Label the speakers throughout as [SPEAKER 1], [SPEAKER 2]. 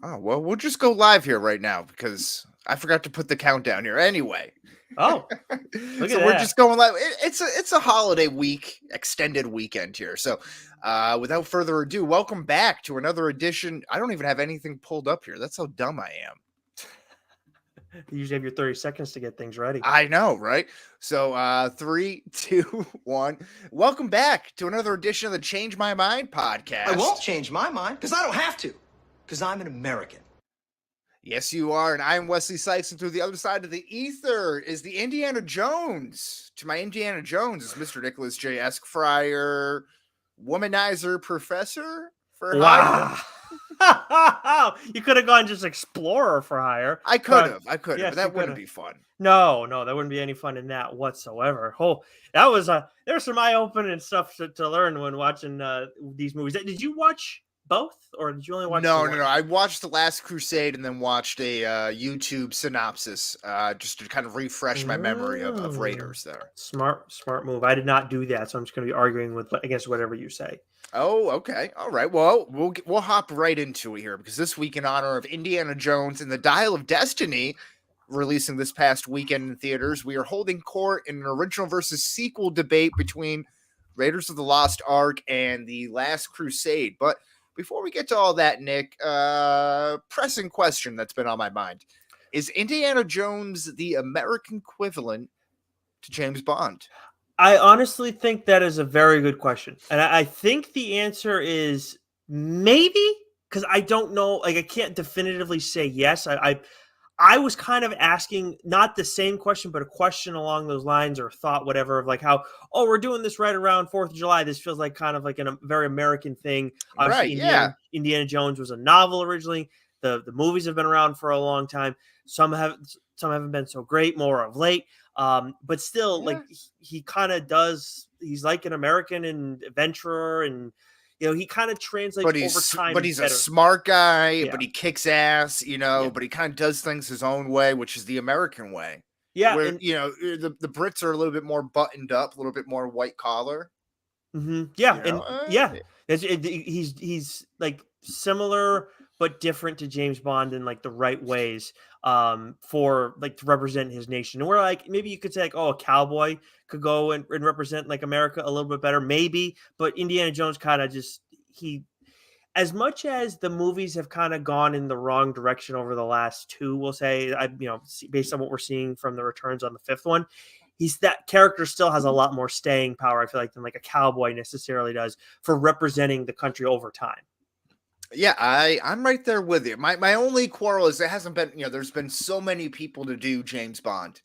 [SPEAKER 1] Oh, well, we'll just go live here right now because I forgot to put the countdown here anyway.
[SPEAKER 2] Oh, look at
[SPEAKER 1] So we're just
[SPEAKER 2] that.
[SPEAKER 1] going live. It's a holiday week, extended weekend here. So without further ado, welcome back to another edition. I don't even have anything pulled up here. That's how dumb I am.
[SPEAKER 2] You usually have your 30 seconds to get things ready.
[SPEAKER 1] I know, right? So 3, 2, 1. Welcome back to another edition of the Change My Mind podcast.
[SPEAKER 3] I won't change my mind because I don't have to, because I'm an American.
[SPEAKER 1] Yes, you are, and I'm Wesley Sykes, and through the other side of the ether is the Indiana Jones. To my Indiana Jones is Mr. Nicholas J. Esquire, womanizer professor for hire.
[SPEAKER 2] Wow. You could have gone just explorer for hire.
[SPEAKER 1] I could have,
[SPEAKER 2] yes,
[SPEAKER 1] but that
[SPEAKER 2] you
[SPEAKER 1] wouldn't
[SPEAKER 2] could've.
[SPEAKER 1] be fun.
[SPEAKER 2] No, there wouldn't be any fun in that whatsoever. Oh, that was there's some eye-opening stuff to learn when watching these movies. Did you watch both, or did you only watch?
[SPEAKER 1] No. I watched The Last Crusade and then watched a YouTube synopsis just to kind of refresh my memory of Raiders there.
[SPEAKER 2] Smart move. I did not do that, so I'm just going to be arguing against whatever you say.
[SPEAKER 1] Oh, okay. All right. Well, we'll hop right into it here because this week, in honor of Indiana Jones and the Dial of Destiny, releasing this past weekend in theaters, we are holding court in an original versus sequel debate between Raiders of the Lost Ark and The Last Crusade. But before we get to all that, Nick, pressing question that's been on my mind. Is Indiana Jones the American equivalent to James Bond?
[SPEAKER 2] I honestly think that is a very good question. And I think the answer is maybe, because I don't know. Like, I can't definitively say yes. I was kind of asking not the same question, but a question along those lines, or thought, whatever, of like how, we're doing this right around 4th of July. This feels like kind of like a very American thing. Obviously,
[SPEAKER 1] Right,
[SPEAKER 2] Indiana Jones was a novel originally. The movies have been around for a long time. Some haven't been so great, more of late. But still, like, he kind of does. He's like an American and adventurer, and he kind of translates over time.
[SPEAKER 1] But he's
[SPEAKER 2] better.
[SPEAKER 1] a smart guy, but he kicks ass, but he kind of does things his own way, which is the American way.
[SPEAKER 2] Yeah.
[SPEAKER 1] Where, the Brits are a little bit more buttoned up, a little bit more white collar.
[SPEAKER 2] Mm-hmm. Yeah. He's like similar, but different to James Bond in like the right ways, for like to represent his nation. And we're like, maybe you could say like, a cowboy could go and represent like America a little bit better, maybe. But Indiana Jones kind of as much as the movies have kind of gone in the wrong direction over the last two, we'll say, based on what we're seeing from the returns on the fifth one, that character still has a lot more staying power, I feel like, than like a cowboy necessarily does for representing the country over time.
[SPEAKER 1] Yeah, I'm right there with you. My only quarrel is there hasn't been, there's been so many people to do James Bond.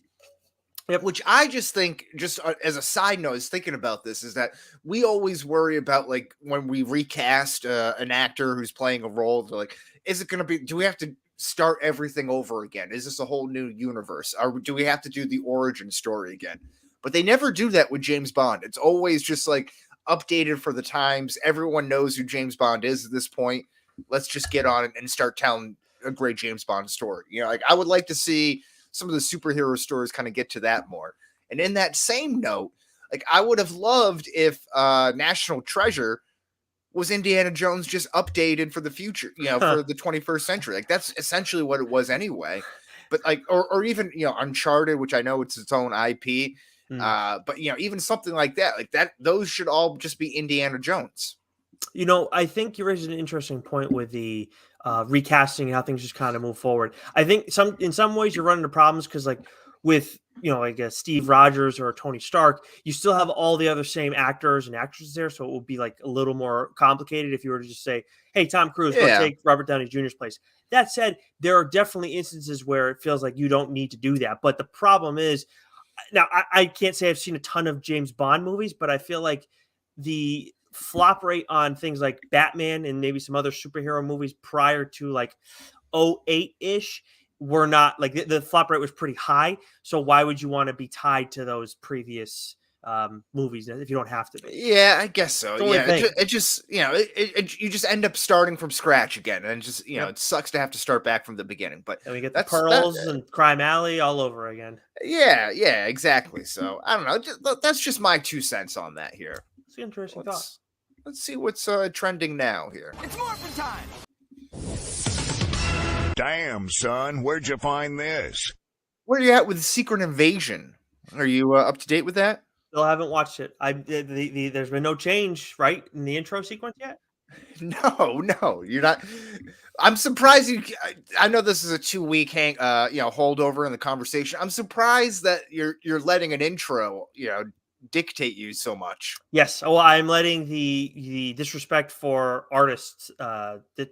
[SPEAKER 2] Yep.
[SPEAKER 1] Which I just think, just as a side note, is thinking about this, is that we always worry about, like, when we recast an actor who's playing a role, they're like, is it going to be, do we have to start everything over again? Is this a whole new universe? Or do we have to do the origin story again? But they never do that with James Bond. It's always just like updated for the times. Everyone knows who James Bond is at this point. Let's just get on it and start telling a great James Bond story. Like, I would like to see some of the superhero stories kind of get to that more. And in that same note, like, I would have loved if National Treasure was Indiana Jones just updated for the future, for the 21st century. Like, that's essentially what it was anyway. But like, or even, Uncharted, which I know it's its own IP. But even something like that, those should all just be Indiana Jones.
[SPEAKER 2] I think you raised an interesting point with the recasting, how things just kind of move forward. I think in some ways you're running into problems because, like, with like a Steve Rogers or a Tony Stark, you still have all the other same actors and actresses there, so it would be like a little more complicated if you were to just say, "Hey, Tom Cruise, go take Robert Downey Jr.'s place." That said, there are definitely instances where it feels like you don't need to do that. But the problem is, now I can't say I've seen a ton of James Bond movies, but I feel like the flop rate on things like Batman and maybe some other superhero movies prior to like 08-ish were not like the flop rate was pretty high. So why would you want to be tied to those previous movies if you don't have to be?
[SPEAKER 1] Yeah, I guess so. Yeah, it just you just end up starting from scratch again, and just it sucks to have to start back from the beginning. But
[SPEAKER 2] and we get the Pearls and Crime Alley all over again.
[SPEAKER 1] Yeah, exactly. So I don't know. That's just my 2 cents on that here.
[SPEAKER 2] It's an interesting thought.
[SPEAKER 1] Let's see what's trending now here.
[SPEAKER 3] It's Morphin' time!
[SPEAKER 4] Damn, son, where'd you find this?
[SPEAKER 1] Where are you at with Secret Invasion? Are you up to date with that?
[SPEAKER 2] Still haven't watched it. There's been no change, right, in the intro sequence yet.
[SPEAKER 1] No, you're not. I'm surprised you. I know this is a 2 week holdover in the conversation. I'm surprised that you're letting an intro, dictate you so much.
[SPEAKER 2] Yes. Well, I'm letting the disrespect for artists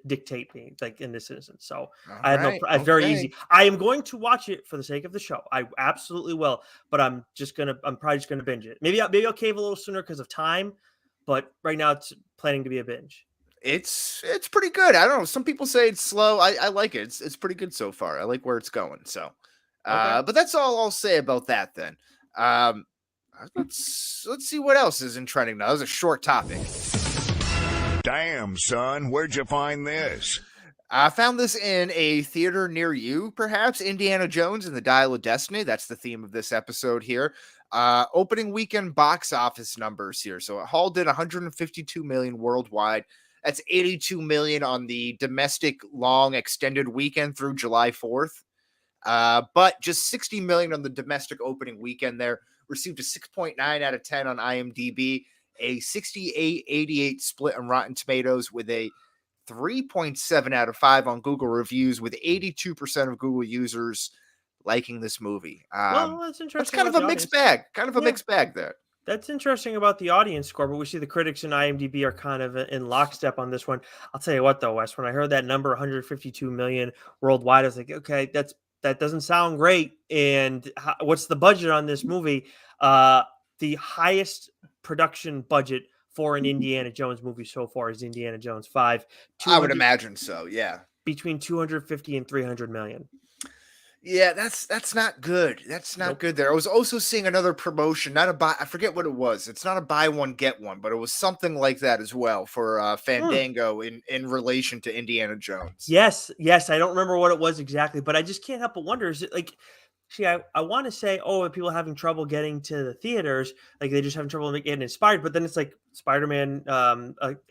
[SPEAKER 2] dictate me, like in this instance. So I have
[SPEAKER 1] Alright,
[SPEAKER 2] it's very
[SPEAKER 1] okay.
[SPEAKER 2] easy. I am going to watch it for the sake of the show. I absolutely will, but I'm probably just gonna binge it. Maybe I'll cave a little sooner because of time, but right now it's planning to be a binge.
[SPEAKER 1] It's pretty good. I don't know. Some people say it's slow. I like it. It's pretty good so far. I like where it's going. So,
[SPEAKER 2] Okay.
[SPEAKER 1] but that's all I'll say about that then. Um, let's see what else is in trending now. That was a short topic.
[SPEAKER 4] Damn, son, where'd you find this?
[SPEAKER 1] I found this in a theater near you, perhaps. Indiana Jones and the Dial of Destiny. That's the theme of this episode here. Opening weekend box office numbers here. So it hauled in 152 million worldwide. That's 82 million on the domestic long extended weekend through July 4th. But just 60 million on the domestic opening weekend there. Received a 6.9 out of 10 on IMDb, a 68-88 split on Rotten Tomatoes with a 3.7 out of 5 on Google reviews, with 82% of Google users liking this movie.
[SPEAKER 2] Well, that's
[SPEAKER 1] That's
[SPEAKER 2] interesting.
[SPEAKER 1] kind of
[SPEAKER 2] about
[SPEAKER 1] a
[SPEAKER 2] the
[SPEAKER 1] mixed
[SPEAKER 2] audience.
[SPEAKER 1] bag. Kind of a
[SPEAKER 2] Yeah.
[SPEAKER 1] mixed bag there.
[SPEAKER 2] That's interesting about the audience score, but we see the critics and IMDb are kind of in lockstep on this one. I'll tell you what, though, Wes, when I heard that number, 152 million worldwide, I was like, okay, that doesn't sound great. And what's the budget on this movie? The highest production budget for an Indiana Jones movie so far is Indiana Jones 5.
[SPEAKER 1] I would imagine so, yeah.
[SPEAKER 2] Between 250 and 300 million.
[SPEAKER 1] Yeah, that's not good. That's not
[SPEAKER 2] Nope.
[SPEAKER 1] good there. I was also seeing another promotion, not a buy. I forget what it was. It's not a buy one get one, but it was something like that as well for Fandango in relation to Indiana Jones.
[SPEAKER 2] Yes, I don't remember what it was exactly, but I just can't help but wonder, is it like, see, I want to say, oh, are people having trouble getting to the theaters, like they just having trouble getting inspired, but then it's like Spider-Man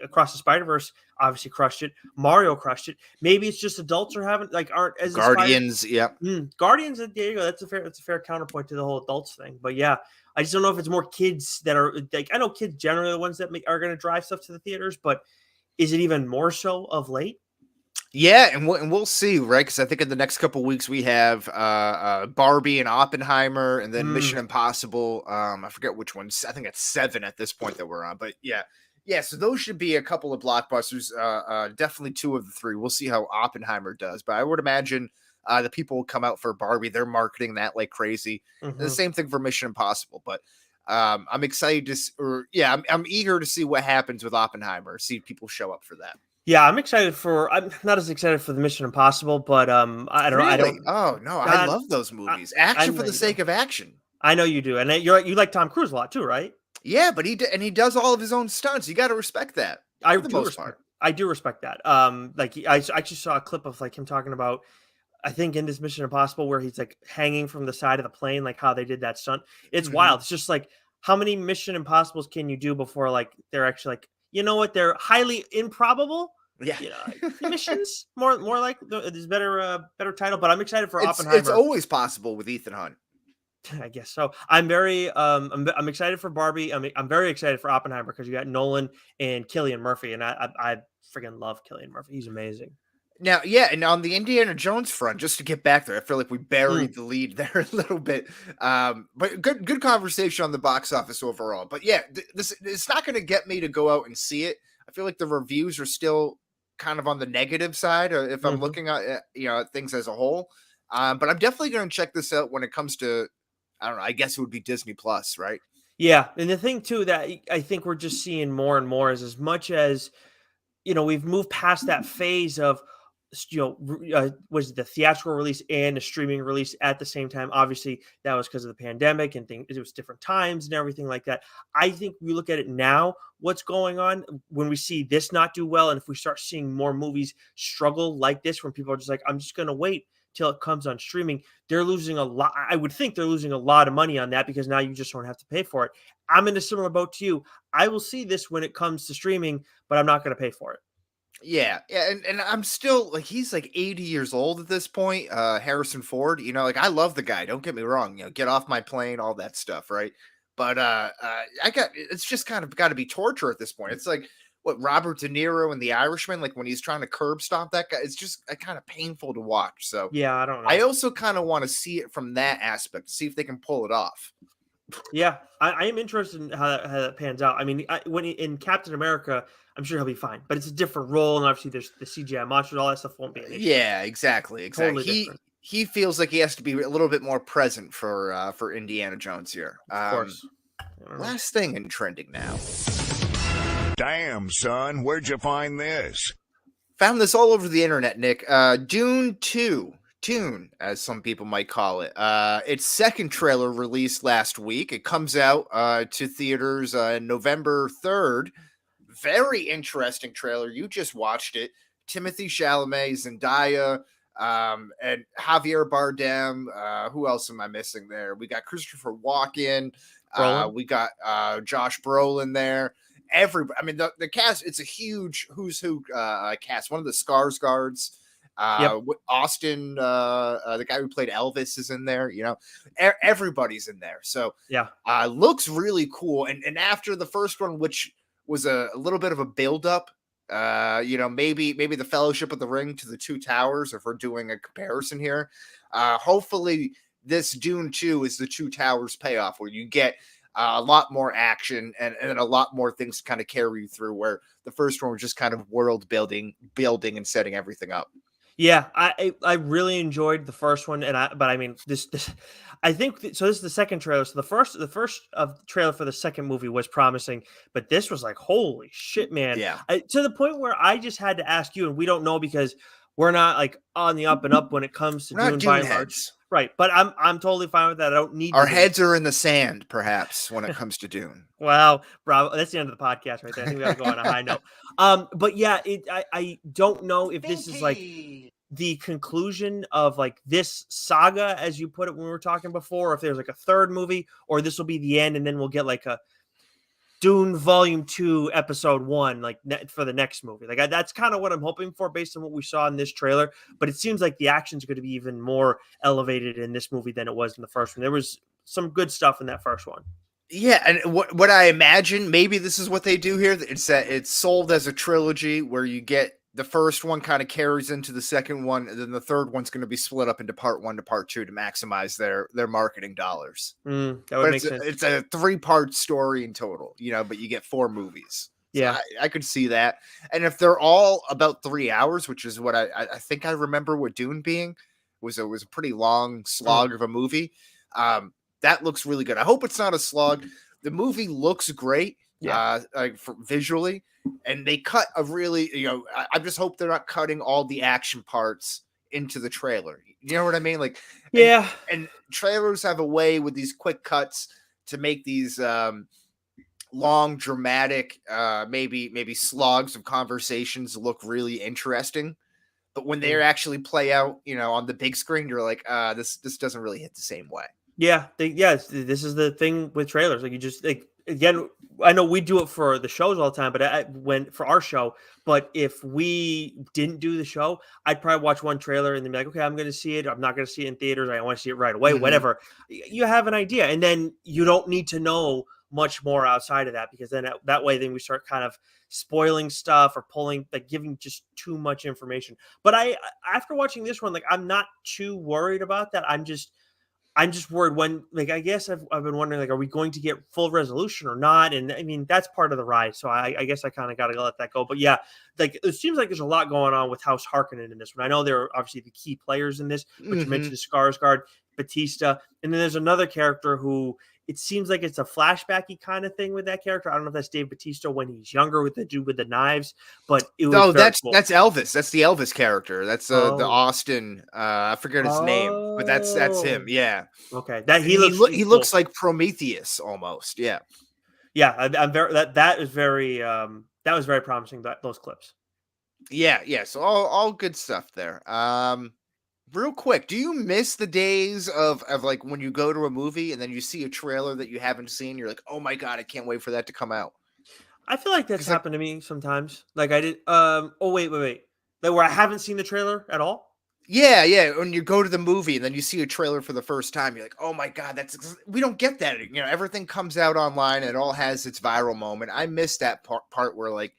[SPEAKER 2] Across the Spider-Verse obviously crushed it. Mario crushed it. Maybe it's just adults aren't as inspired.
[SPEAKER 1] Guardians, yeah.
[SPEAKER 2] Guardians, there you go. That's a fair counterpoint to the whole adults thing. But yeah, I just don't know if it's more kids that are like, I know kids generally are the ones that are going to drive stuff to the theaters, but is it even more so of late?
[SPEAKER 1] Yeah, and we'll see, right? Because I think in the next couple weeks we have Barbie and Oppenheimer, and then Mission Impossible. I forget which ones. I think it's 7 at this point that we're on. But yeah. So those should be a couple of blockbusters. Definitely 2 of the 3. We'll see how Oppenheimer does, but I would imagine the people will come out for Barbie. They're marketing that like crazy. The same thing for Mission Impossible, but I'm excited to, I'm eager to see what happens with Oppenheimer. See people show up for that.
[SPEAKER 2] Yeah, I'm not as excited for the Mission Impossible, but I don't know. I don't.
[SPEAKER 1] Oh no, I love those movies. Action for the sake of action.
[SPEAKER 2] I know you do, and you like Tom Cruise a lot too, right?
[SPEAKER 1] Yeah, but he does all of his own stunts. You got to respect that.
[SPEAKER 2] I
[SPEAKER 1] for the most part.
[SPEAKER 2] I do respect that. Like I actually saw a clip of like him talking about, I think in this Mission Impossible where he's like hanging from the side of the plane, like how they did that stunt. It's wild. It's just like, how many Mission Impossibles can you do before like they're actually like, you know what, they're highly improbable.
[SPEAKER 1] Yeah,
[SPEAKER 2] missions more like there's better title, but I'm excited for Oppenheimer.
[SPEAKER 1] It's always possible with Ethan Hunt.
[SPEAKER 2] I guess so. I'm very I'm excited for Barbie. I'm very excited for Oppenheimer because you got Nolan and Cillian Murphy, and I freaking love Cillian Murphy. He's amazing.
[SPEAKER 1] Now, yeah, and on the Indiana Jones front, just to get back there, I feel like we buried the lead there a little bit. But good conversation on the box office overall. But yeah, this it's not going to get me to go out and see it. I feel like the reviews are still kind of on the negative side if I'm looking at at things as a whole. But I'm definitely going to check this out when it comes to, I don't know, I guess it would be Disney Plus, right?
[SPEAKER 2] Yeah, and the thing too that I think we're just seeing more and more is, as much as we've moved past that phase of was the theatrical release and the streaming release at the same time. Obviously, that was because of the pandemic and things. It was different times and everything like that. I think we look at it now, what's going on when we see this not do well, and if we start seeing more movies struggle like this, when people are just like, I'm just going to wait till it comes on streaming. They're losing a lot. I would think they're losing a lot of money on that, because now you just don't have to pay for it. I'm in a similar boat to you. I will see this when it comes to streaming, but I'm not going to pay for it.
[SPEAKER 1] Yeah, yeah, and I'm still like he's like 80 years old at this point. Harrison Ford, like I love the guy. Don't get me wrong. Get off my plane, all that stuff, right? But it's just kind of got to be torture at this point. It's like what Robert De Niro in The Irishman, like when he's trying to curb stomp that guy. It's just kind of painful to watch. So
[SPEAKER 2] Yeah, I don't
[SPEAKER 1] I
[SPEAKER 2] know.
[SPEAKER 1] also kind of want to see it from that aspect, see if they can pull it off.
[SPEAKER 2] Yeah, I am interested in how that pans out. I mean, in Captain America, I'm sure he'll be fine, but it's a different role, and obviously there's the CGI monsters, all that stuff won't be an issue.
[SPEAKER 1] Yeah, exactly, exactly.
[SPEAKER 2] Totally
[SPEAKER 1] He
[SPEAKER 2] different,
[SPEAKER 1] he feels like he has to be a little bit more present for Indiana Jones here.
[SPEAKER 2] of course. I don't know.
[SPEAKER 1] Last thing in trending now.
[SPEAKER 4] Damn, son, where'd you find this?
[SPEAKER 1] Found this all over the internet, Nick. Dune 2. Tune, as some people might call it. Its second trailer released last week. It comes out to theaters November 3rd. Very interesting trailer. You just watched it. Timothy Chalamet, Zendaya, and Javier Bardem. Who else am I missing there? We got Christopher Walken.
[SPEAKER 2] Brolin?
[SPEAKER 1] We got Josh Brolin there. Everybody. I mean, the cast. It's a huge who's who cast. One of the Skarsgårds.
[SPEAKER 2] Yep.
[SPEAKER 1] Austin, the guy who played Elvis, is in there. Everybody's in there. So
[SPEAKER 2] Yeah.
[SPEAKER 1] looks really cool. And after the first one, which was a little bit of a build-up, maybe the Fellowship of the Ring to the Two Towers, if we're doing a comparison here. Hopefully this Dune 2 is the Two Towers payoff, where you get a lot more action and a lot more things to kind of carry you through, where the first one was just kind of world building and setting everything up.
[SPEAKER 2] Yeah, I really enjoyed the first one, but I mean this I think so. This is the second trailer. So the first of trailer for the second movie was promising, but this was like holy shit, man!
[SPEAKER 1] Yeah.
[SPEAKER 2] To the point where I just had to ask you, and we don't know because we're not like on the up and up when it comes to
[SPEAKER 1] We're not
[SPEAKER 2] Dune
[SPEAKER 1] Dune
[SPEAKER 2] by and large.
[SPEAKER 1] heads.
[SPEAKER 2] Right, but I'm totally fine with that. I don't need
[SPEAKER 1] Our
[SPEAKER 2] to be.
[SPEAKER 1] heads are in the sand, perhaps, when it comes to Dune.
[SPEAKER 2] Wow, bravo! That's the end of the podcast right there. I think we got to go on a high note. But yeah, I don't know if this is like the conclusion of like this saga, as you put it when we were talking before, or if there's like a third movie, or this will be the end, and then we'll get like a Dune Volume 2, Episode 1, like for the next movie. Like that's kind of what I'm hoping for based on what we saw in this trailer. But it seems like the action's going to be even more elevated in this movie than it was in the first one. There was some good stuff in that first one.
[SPEAKER 1] Yeah, and what I imagine, maybe this is what they do here. It's that it's sold as a trilogy where you get the first one kind of carries into the second one, and then the third one's going to be split up into part 1 to part 2 to maximize their marketing dollars.
[SPEAKER 2] That would make sense.
[SPEAKER 1] It's a 3-part story in total, but you get 4 movies. So
[SPEAKER 2] Yeah,
[SPEAKER 1] I could see that. And if they're all about 3 hours, which is what I think I remember what Dune being, was a pretty long slog of a movie. That looks really good. I hope it's not a slog. The movie looks great.
[SPEAKER 2] Yeah.
[SPEAKER 1] Visually, and they cut a really, I just hope they're not cutting all the action parts into the trailer. You know what I mean? Like,
[SPEAKER 2] yeah.
[SPEAKER 1] And trailers have a way with these quick cuts to make these long, dramatic, maybe slogs of conversations look really interesting. But when they actually play out, on the big screen, you're like, this doesn't really hit the same way.
[SPEAKER 2] Yeah, this is the thing with trailers. Like you just again, I know we do it for the shows all the time, but when for our show, but if we didn't do the show, I'd probably watch one trailer and then be like, okay, I'm going to see it. I'm not going to see it in theaters. I want to see it right away.
[SPEAKER 1] Mm-hmm.
[SPEAKER 2] Whatever. You have an idea, and then you don't need to know much more outside of that, because then that way, then we start kind of spoiling stuff or giving just too much information. But after watching this one, like I'm not too worried about that. I'm just worried when, like, I guess I've been wondering, like, are we going to get full resolution or not? And I mean, that's part of the ride. So I guess I kind of got to let that go. But yeah, like it seems like there's a lot going on with House Harkonnen in this one. I know there are obviously the key players in this, which you mentioned Skarsgård, Batista, and then there's another character who it seems like it's a flashbacky kind of thing with that character. I don't know if that's Dave Batista when he's younger with the dude with the knives, but it was
[SPEAKER 1] that's
[SPEAKER 2] cool.
[SPEAKER 1] That's Elvis. That's the Elvis character. That's the Austin. I forget his name, but that's him. Yeah.
[SPEAKER 2] Okay. That
[SPEAKER 1] he
[SPEAKER 2] cool.
[SPEAKER 1] looks like Prometheus almost. Yeah.
[SPEAKER 2] Yeah. I'm very that is very that was very promising. Those clips.
[SPEAKER 1] Yeah. So all good stuff there. Real quick, do you miss the days of like when you go to a movie and then you see a trailer that you haven't seen? You're like, oh my God, I can't wait for that to come out.
[SPEAKER 2] I feel like that's
[SPEAKER 1] 'Cause, like,
[SPEAKER 2] happened to me sometimes. Like I did. Oh wait. Like where I haven't seen the trailer at all.
[SPEAKER 1] yeah. When you go to the movie and then you see a trailer for the first time, you're like, "Oh my god, we don't get that." Everything comes out online and it all has its viral moment. I miss that part where like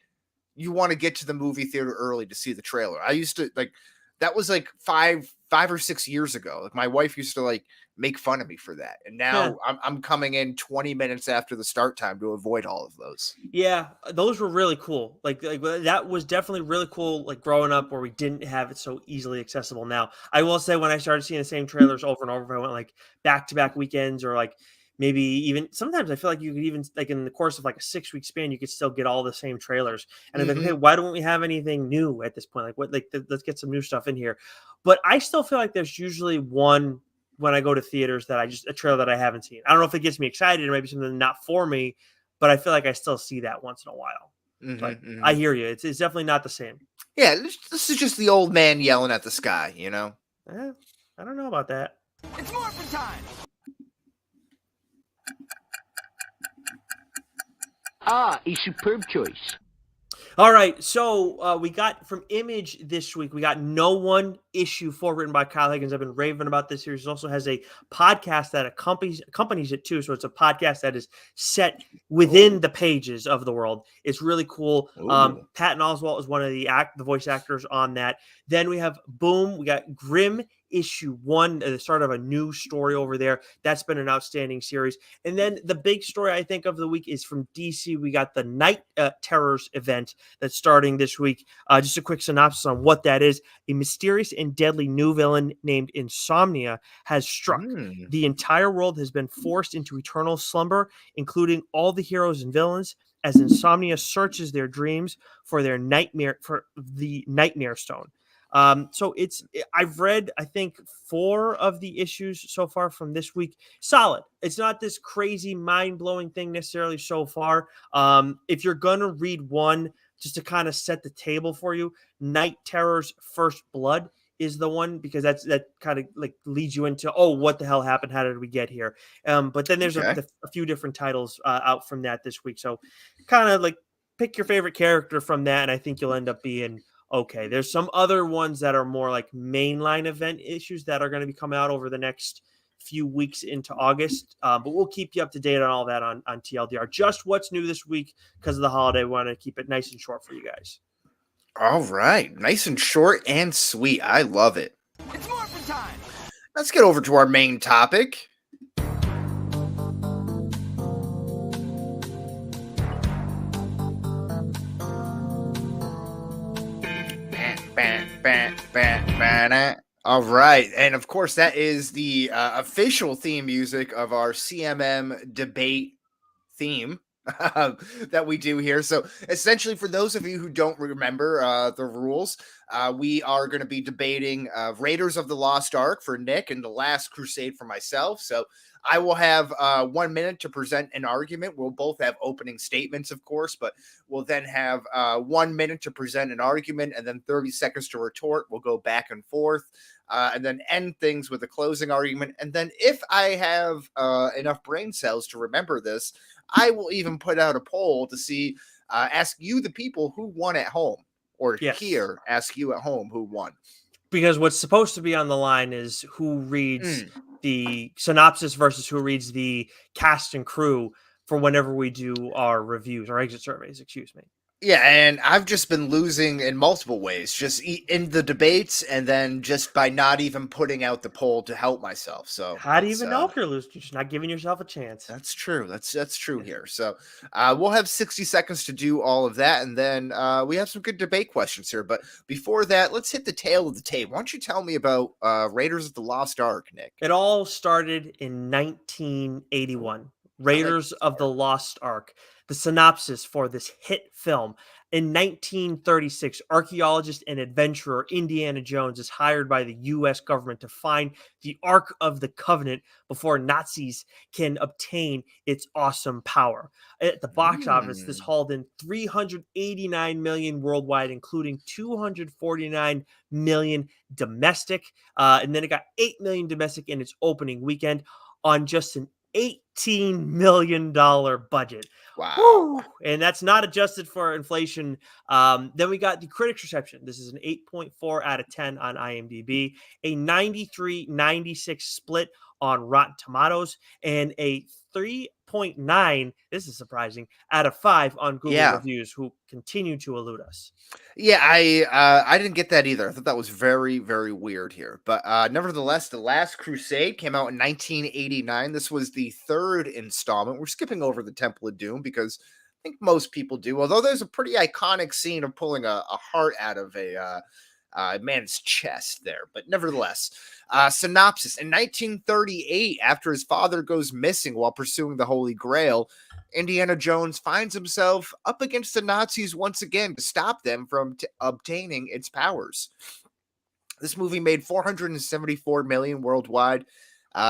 [SPEAKER 1] you want to get to the movie theater early to see the trailer. I used to like that was like 5 or 6 years ago. Like my wife used to like make fun of me for that. And
[SPEAKER 2] Yeah.
[SPEAKER 1] now I'm coming in 20 minutes after the start time to avoid all of those.
[SPEAKER 2] Yeah, those were really cool. That was definitely really cool. Like growing up, where we didn't have it so easily accessible. Now, I will say, when I started seeing the same trailers over and over, I went like back to back weekends, or like maybe even sometimes I feel like you could even like in the course of like a 6 week span, you could still get all the same trailers. And I'm like, okay,
[SPEAKER 1] Mhm.
[SPEAKER 2] why don't we have anything new at this point? Like, let's get some new stuff in here. But I still feel like there's usually one when I go to theaters that a trailer that I haven't seen. I don't know if it gets me excited or maybe something not for me, but I feel like I still see that once in a while. But I
[SPEAKER 1] Mhm.
[SPEAKER 2] hear you. It's definitely not the same.
[SPEAKER 1] Yeah, this is just the old man yelling at the sky.
[SPEAKER 2] Eh, I don't know about that.
[SPEAKER 3] It's morphin' time!
[SPEAKER 5] Ah, a superb choice.
[SPEAKER 2] All right, so we got from Image this week. We got No One Issue 4, written by Kyle Higgins. I've been raving about this series. It also has a podcast that accompanies it too. So it's a podcast that is set within the pages of the world. It's really cool.
[SPEAKER 1] Ooh.
[SPEAKER 2] Patton Oswalt is one of the voice actors on that. Then we have Boom. We got Grimm issue 1, the start of a new story over there. That's been an outstanding series. And then the big story I think of the week is from DC. We got the Night Terrors event that's starting this week. Just a quick synopsis on what that is. A mysterious and deadly new villain named Insomnia has struck.
[SPEAKER 1] Mm.
[SPEAKER 2] The entire world has been forced into eternal slumber, including all the heroes and villains, as Insomnia searches their dreams for the Nightmare Stone. I've read I think 4 of the issues so far from this week. Solid. It's not this crazy mind blowing thing necessarily so far. If you're gonna read one just to kind of set the table for you, Night Terror's First Blood is the one, because that kind of like leads you into, oh, what the hell happened? How did we get here? But then there's
[SPEAKER 1] Okay.
[SPEAKER 2] a few different titles out from that this week. So kind of like pick your favorite character from that, and I think you'll end up being okay. There's some other ones that are more like mainline event issues that are going to be coming out over the next few weeks into August. But we'll keep you up to date on all that on TLDR. Just what's new this week because of the holiday. We want to keep it nice and short for you guys.
[SPEAKER 1] All right. Nice and short and sweet. I love it.
[SPEAKER 3] It's morphin' time!
[SPEAKER 1] Let's get over to our main topic. All right. And of course, that is the official theme music of our CMM debate theme that we do here. So essentially, for those of you who don't remember the rules, we are going to be debating Raiders of the Lost Ark for Nick and The Last Crusade for myself. So I will have 1 minute to present an argument. We'll both have opening statements, of course, but we'll then have 1 minute to present an argument and then 30 seconds to retort. We'll go back and forth. And then end things with a closing argument. And then if I have enough brain cells to remember this, I will even put out a poll to see, ask you, the people, who won at home, or
[SPEAKER 2] Yes.
[SPEAKER 1] here, ask you at home who won.
[SPEAKER 2] Because what's supposed to be on the line is who reads the synopsis versus who reads the cast and crew for whenever we do our reviews or exit surveys, excuse me.
[SPEAKER 1] Yeah, and I've just been losing in multiple ways, just in the debates, and then just by not even putting out the poll to help myself. So
[SPEAKER 2] How do you even know if you're losing? You're just not giving yourself a chance.
[SPEAKER 1] That's true. That's true here. So we'll have 60 seconds to do all of that, and then we have some good debate questions here. But before that, let's hit the tail of the tape. Why don't you tell me about Raiders of the Lost Ark, Nick?
[SPEAKER 2] It all started in 1981. Raiders of the Lost Ark. The synopsis for this hit film. In 1936, archaeologist and adventurer Indiana Jones is hired by the U.S. government to find the Ark of the Covenant before Nazis can obtain its awesome power. At the box office, this hauled in $389 million worldwide, including $249 million domestic. And then it got $8 million domestic in its opening weekend on just an million budget.
[SPEAKER 1] Wow.
[SPEAKER 2] Woo! And that's not adjusted for inflation. Then we got the critics reception. This is an 8.4 out of 10 on IMDb, a 93-96 split on Rotten Tomatoes, and a 3.9, this is surprising, out of 5 on Google
[SPEAKER 1] Yeah.
[SPEAKER 2] reviews, who continue to elude us.
[SPEAKER 1] Yeah, I didn't get that either. I thought that was very, very weird here. But nevertheless, The Last Crusade came out in 1989. This was the third installment. We're skipping over the Temple of Doom because I think most people do. Although there's a pretty iconic scene of pulling a heart out of a man's chest there. But nevertheless, synopsis. In 1938, after his father goes missing while pursuing the Holy Grail, Indiana Jones finds himself up against the Nazis once again to stop them from obtaining its powers. This movie made $474 million worldwide,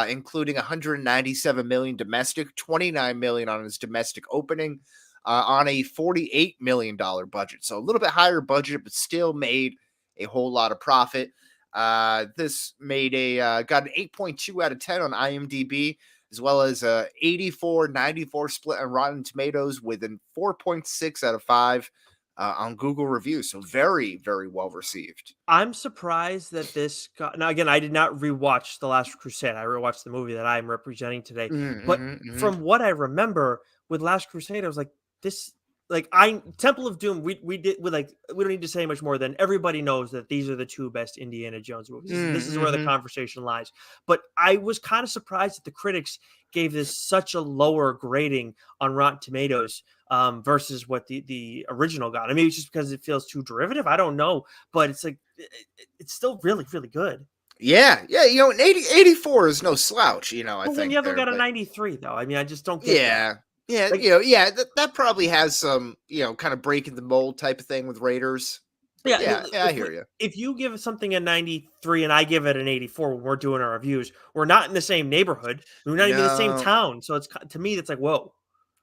[SPEAKER 1] including $197 million domestic, $29 million on its domestic opening, on a $48 million budget. So a little bit higher budget, but still made a whole lot of profit. This made got an 8.2 out of 10 on IMDb, as well as a 84-94 split on Rotten Tomatoes, with a 4.6 out of 5 on Google reviews. So very, very well received.
[SPEAKER 2] I'm surprised that this got. Now, again, I did not rewatch The Last Crusade. I rewatched the movie that I'm representing today. But from what I remember with Last Crusade, I was like, this. Like Temple of Doom, we don't need to say much more than everybody knows that these are the two best Indiana Jones movies. This is where the conversation lies. But I was kind of surprised that the critics gave this such a lower grading on Rotten Tomatoes versus what the original got. I mean, it's just because it feels too derivative. I don't know, but it's like it's still really, really good.
[SPEAKER 1] Yeah, you know, an 84 is no slouch, you know. I
[SPEAKER 2] But
[SPEAKER 1] think
[SPEAKER 2] when you haven't
[SPEAKER 1] there,
[SPEAKER 2] got a
[SPEAKER 1] but
[SPEAKER 2] 93, though, I mean, I just don't get that.
[SPEAKER 1] yeah,
[SPEAKER 2] Like-
[SPEAKER 1] you know, that probably has some, you know, kind of breaking the mold type of thing with Raiders. Yeah, I hear you.
[SPEAKER 2] If you give something a 93 and I give it an 84 when we're doing our reviews, we're not in the same neighborhood. We're not even in the same
[SPEAKER 1] No.
[SPEAKER 2] town. So it's to me, that's like, whoa.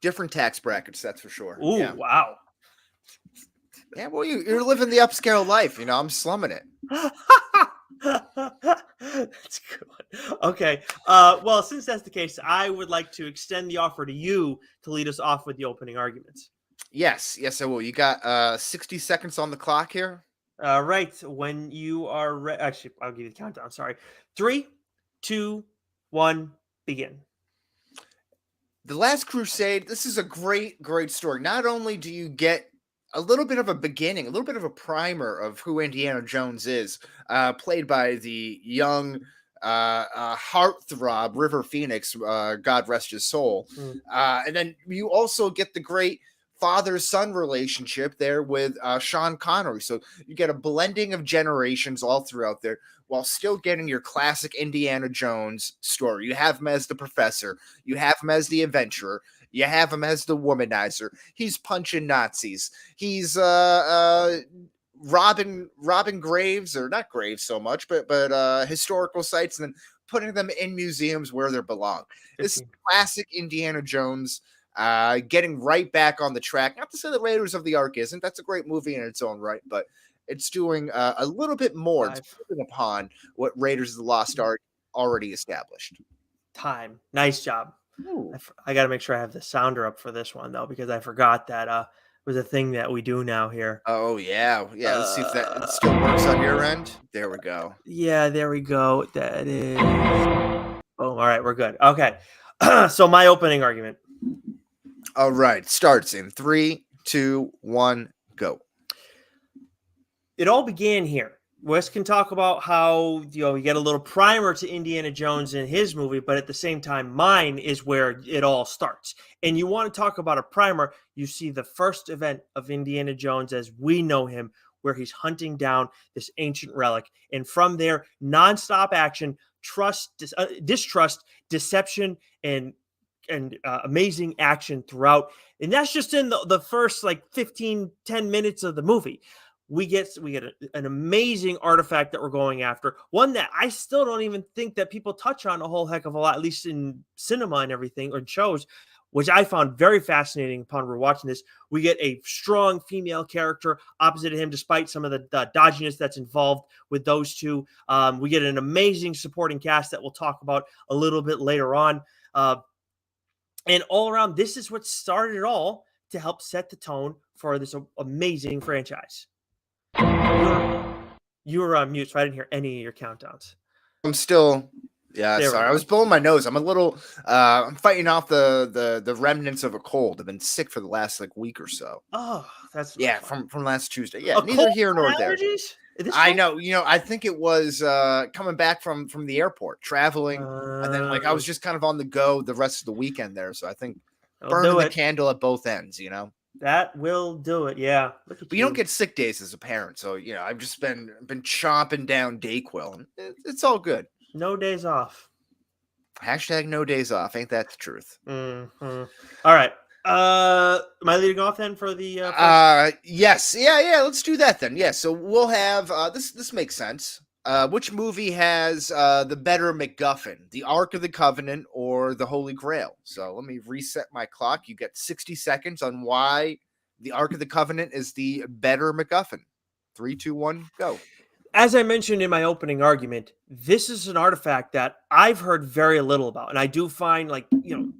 [SPEAKER 1] Different tax brackets, that's for sure.
[SPEAKER 2] Ooh,
[SPEAKER 1] Yeah,
[SPEAKER 2] wow.
[SPEAKER 1] well, you're living the upscale life, you know. I'm slumming it.
[SPEAKER 2] That's good. Okay. Well, since that's the case, I would like to extend the offer to you to lead us off with the opening arguments.
[SPEAKER 1] Yes, I will. You got 60 seconds on the clock here.
[SPEAKER 2] Right. When you are ready, actually, I'll give you the countdown. Sorry. 3, 2, 1, begin.
[SPEAKER 1] The Last Crusade, this is a great story. Not only do you get a little bit of a beginning, a little bit of a primer of who Indiana Jones is, played by the young heartthrob River Phoenix, God rest his soul. And then you also get the great father-son relationship there with Sean Connery. So you get a blending of generations all throughout there, while still getting your classic Indiana Jones story. You have him as the professor. You have him as the adventurer. You have him as the womanizer. He's punching Nazis. He's robbing graves, or not graves so much, but historical sites, and then putting them in museums where they belong. This is classic Indiana Jones, getting right back on the track. Not to say that Raiders of the Ark isn't. That's a great movie in its own right, but it's doing a little bit more. It's building upon what Raiders of the Lost Ark already established.
[SPEAKER 2] Time. Nice job. I got to make sure I have the sounder up for this one, though, because I forgot that was a thing that we do now here.
[SPEAKER 1] Oh, yeah. Let's see if that still works on your end. There we go.
[SPEAKER 2] Yeah, there we go. That is. Boom. All right, we're good. Okay. So my opening argument.
[SPEAKER 1] All right. Starts in 3, 2, 1, go.
[SPEAKER 2] It all began here. Wes can talk about how, you get a little primer to Indiana Jones in his movie, but at the same time, mine is where it all starts. And you want to talk about a primer, you see the first event of Indiana Jones as we know him, where he's hunting down this ancient relic. And from there, nonstop action, distrust, deception, and amazing action throughout. And that's just in the first 10 minutes of the movie. We get an amazing artifact that we're going after. One that I still don't even think that people touch on a whole heck of a lot, at least in cinema and everything, or shows, which I found very fascinating upon rewatching this. We get a strong female character opposite of him, despite some of the dodginess that's involved with those two. We get an amazing supporting cast that we'll talk about a little bit later on. And all around, this is what started it all to help set the tone for this amazing franchise. You were on mute, so I didn't hear any of your countdowns.
[SPEAKER 1] I'm still,
[SPEAKER 2] There we
[SPEAKER 1] sorry. I
[SPEAKER 2] go.
[SPEAKER 1] was blowing my nose. I'm a little, I'm fighting off the remnants of a cold. I've been sick for the last like week or so.
[SPEAKER 2] Oh, that's not
[SPEAKER 1] Yeah,
[SPEAKER 2] fun.
[SPEAKER 1] from last Tuesday. Yeah,
[SPEAKER 2] A
[SPEAKER 1] neither
[SPEAKER 2] cold
[SPEAKER 1] here nor
[SPEAKER 2] and
[SPEAKER 1] there.
[SPEAKER 2] allergies? This
[SPEAKER 1] I
[SPEAKER 2] one?
[SPEAKER 1] know. I think it was coming back from the airport, traveling, and then like I was just kind of on the go the rest of the weekend there. So I think
[SPEAKER 2] That'll
[SPEAKER 1] burning
[SPEAKER 2] do
[SPEAKER 1] the
[SPEAKER 2] it.
[SPEAKER 1] candle at both ends.
[SPEAKER 2] That will do it. Yeah. Look at
[SPEAKER 1] But you don't get sick days as a parent, so I've just been chomping down Dayquil, and it's all good.
[SPEAKER 2] no days off.
[SPEAKER 1] Hashtag no days off. Ain't that the truth?
[SPEAKER 2] Mhm. All right. Am I leading off then for the
[SPEAKER 1] Yes. Yeah, let's do that then. Yeah, so we'll have this makes sense. Which movie has the better MacGuffin, the Ark of the Covenant or the Holy Grail? So let me reset my clock. You get 60 seconds on why the Ark of the Covenant is the better MacGuffin. 3, 2, 1, go.
[SPEAKER 2] As I mentioned in my opening argument, this is an artifact that I've heard very little about. And I do find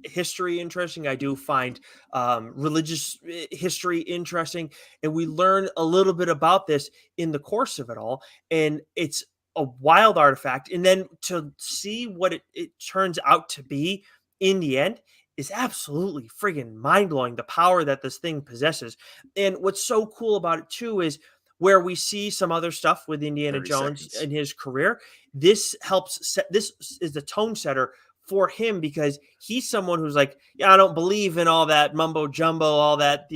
[SPEAKER 2] history interesting. I do find religious history interesting. And we learn a little bit about this in the course of it all. And it's a wild artifact. And then to see what it turns out to be in the end is absolutely friggin' mind-blowing, the power that this thing possesses. And what's so cool about it too is where we see some other stuff with Indiana
[SPEAKER 1] 30
[SPEAKER 2] Jones
[SPEAKER 1] seconds.
[SPEAKER 2] in his career, this helps set, this is the tone setter for him because he's someone who's like, yeah, I don't believe in all that mumbo jumbo, all that,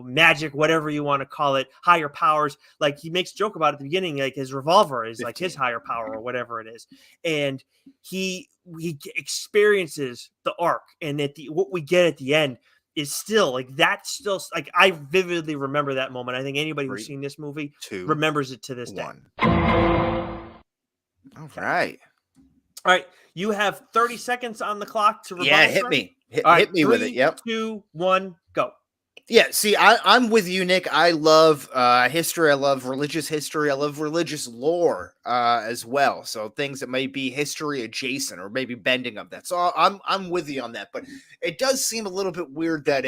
[SPEAKER 2] magic, whatever you want to call it, higher powers. Like he makes a joke about it at the beginning, like his revolver is
[SPEAKER 1] 15.
[SPEAKER 2] like his higher power or whatever it is. And he experiences the arc, and what we get at the end is still like that's still like I vividly remember that moment. I think anybody who's
[SPEAKER 1] 3,
[SPEAKER 2] seen this movie
[SPEAKER 1] 2,
[SPEAKER 2] remembers it to this day.
[SPEAKER 1] 1. All right.
[SPEAKER 2] All right, you have 30 seconds on the clock to rebuttal.
[SPEAKER 1] Yeah, hit
[SPEAKER 2] sir.
[SPEAKER 1] me.
[SPEAKER 2] All right,
[SPEAKER 1] Hit me with it.
[SPEAKER 2] 3,
[SPEAKER 1] Yep.
[SPEAKER 2] 2, 1, go.
[SPEAKER 1] Yeah, see, I'm with you, Nick. I love history. I love religious history. I love religious lore as well. So things that may be history adjacent or maybe bending of that. So I'm with you on that. But it does seem a little bit weird that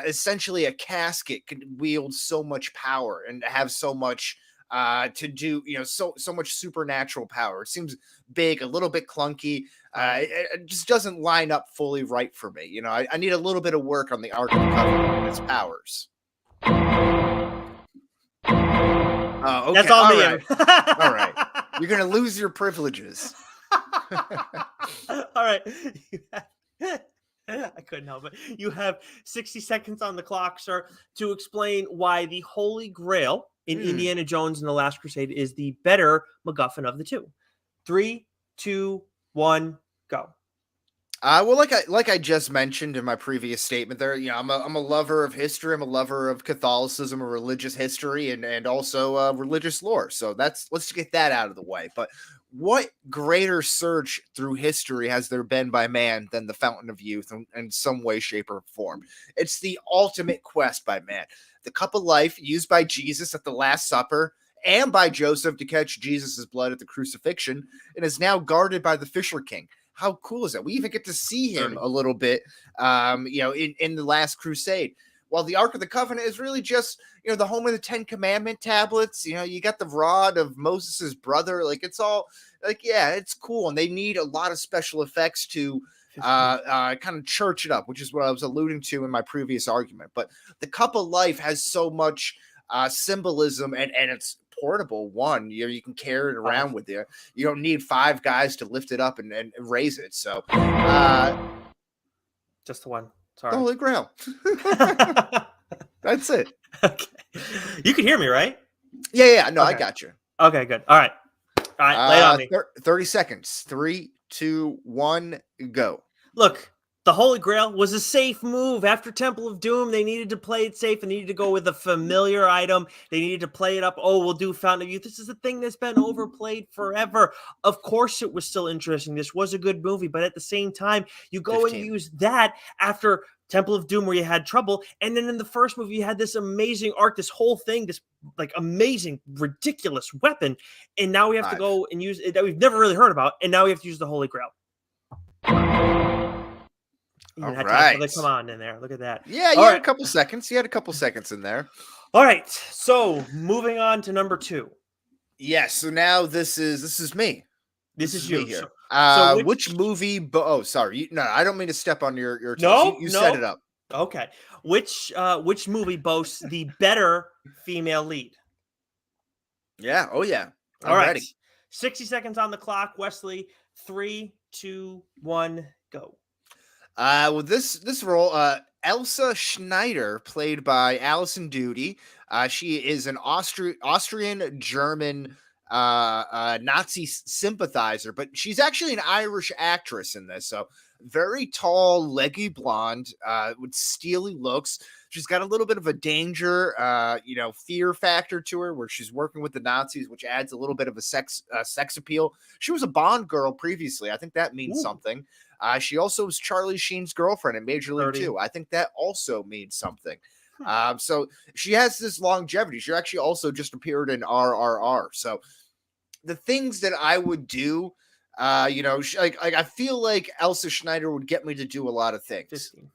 [SPEAKER 1] essentially a casket can wield so much power and have so much to do, so much supernatural power. It seems big, a little bit clunky. It just doesn't line up fully right for me. I need a little bit of work on the Ark of the Covenant and its powers. Oh, okay.
[SPEAKER 2] That's all me.
[SPEAKER 1] Right. All right. You're gonna lose your privileges.
[SPEAKER 2] All right. I couldn't help it. You have 60 seconds on the clock, sir, to explain why the Holy Grail in Indiana Jones and the Last Crusade is the better MacGuffin of the two. 3, 2, 1, go.
[SPEAKER 1] Well, like I just mentioned in my previous statement, there, I'm a lover of history. I'm a lover of Catholicism, or religious history, and also religious lore. So let's get that out of the way. But what greater search through history has there been by man than the Fountain of Youth in some way, shape, or form? It's the ultimate quest by man. The cup of life used by Jesus at the Last Supper and by Joseph to catch Jesus's blood at the crucifixion, and is now guarded by the Fisher King. How cool is that? We even get to see him a little bit, in the Last Crusade. While the Ark of the Covenant is really just, the home of the 10 Commandment tablets. You got the rod of Moses's brother. Like, it's all like, yeah, it's cool. And they need a lot of special effects to kind of church it up, which is what I was alluding to in my previous argument. But the Cup of Life has so much symbolism, and it's portable. One, you can carry it around with you. You don't need 5 guys to lift it up and raise it. So
[SPEAKER 2] just the one. Sorry.
[SPEAKER 1] The Holy Grail. That's it.
[SPEAKER 2] Okay. You can hear me, right?
[SPEAKER 1] Yeah. No,
[SPEAKER 2] okay.
[SPEAKER 1] I got you.
[SPEAKER 2] Okay, good. All right, lay it on me.
[SPEAKER 1] 30 seconds. 3, 2, 1, go.
[SPEAKER 2] Look, the Holy Grail was a safe move. After Temple of Doom, they needed to play it safe and needed to go with a familiar item. They needed to play it up. Oh, we'll do Fountain of Youth. This is a thing that's been overplayed forever. Of course, it was still interesting. This was a good movie, but at the same time, you go
[SPEAKER 1] 15.
[SPEAKER 2] and use that after Temple of Doom where you had trouble. And then in the first movie, you had this amazing arc, this whole thing, this like amazing, ridiculous weapon. And now we have to go and use it that we've never really heard about. And now we have to use the Holy Grail. You
[SPEAKER 1] All
[SPEAKER 2] had time for the
[SPEAKER 1] right.
[SPEAKER 2] come on in there. Look at that.
[SPEAKER 1] Yeah, you
[SPEAKER 2] All
[SPEAKER 1] had
[SPEAKER 2] right.
[SPEAKER 1] a couple seconds. You had a couple seconds in there.
[SPEAKER 2] All right. So moving on to number 2.
[SPEAKER 1] Yes. So now this is me.
[SPEAKER 2] This
[SPEAKER 1] This
[SPEAKER 2] is
[SPEAKER 1] is me
[SPEAKER 2] you.
[SPEAKER 1] here.
[SPEAKER 2] So
[SPEAKER 1] Which movie? Oh, sorry. No, I don't mean to step on your toes.
[SPEAKER 2] no,
[SPEAKER 1] You set
[SPEAKER 2] no.
[SPEAKER 1] it up.
[SPEAKER 2] Okay. Which movie boasts the better female lead?
[SPEAKER 1] Yeah. Oh, yeah.
[SPEAKER 2] All
[SPEAKER 1] I'm
[SPEAKER 2] right.
[SPEAKER 1] ready.
[SPEAKER 2] 60 seconds on the clock, Wesley. 3, 2, 1, go.
[SPEAKER 1] With this role, Elsa Schneider, played by Alison Doody. She is an Austrian German Nazi sympathizer, but she's actually an Irish actress in this. So very tall, leggy blonde, with steely looks. She's got a little bit of a danger, fear factor to her, where she's working with the Nazis, which adds a little bit of a sex appeal. She was a Bond girl previously. I think that means
[SPEAKER 2] Ooh.
[SPEAKER 1] something. She also was Charlie Sheen's girlfriend in Major League
[SPEAKER 2] 30.
[SPEAKER 1] 2. I think that also means something.
[SPEAKER 2] Hmm.
[SPEAKER 1] So she has this longevity. She actually also just appeared in RRR. So the things that I would do, I feel like Elsa Schneider would get me to do a lot of things.
[SPEAKER 2] 15.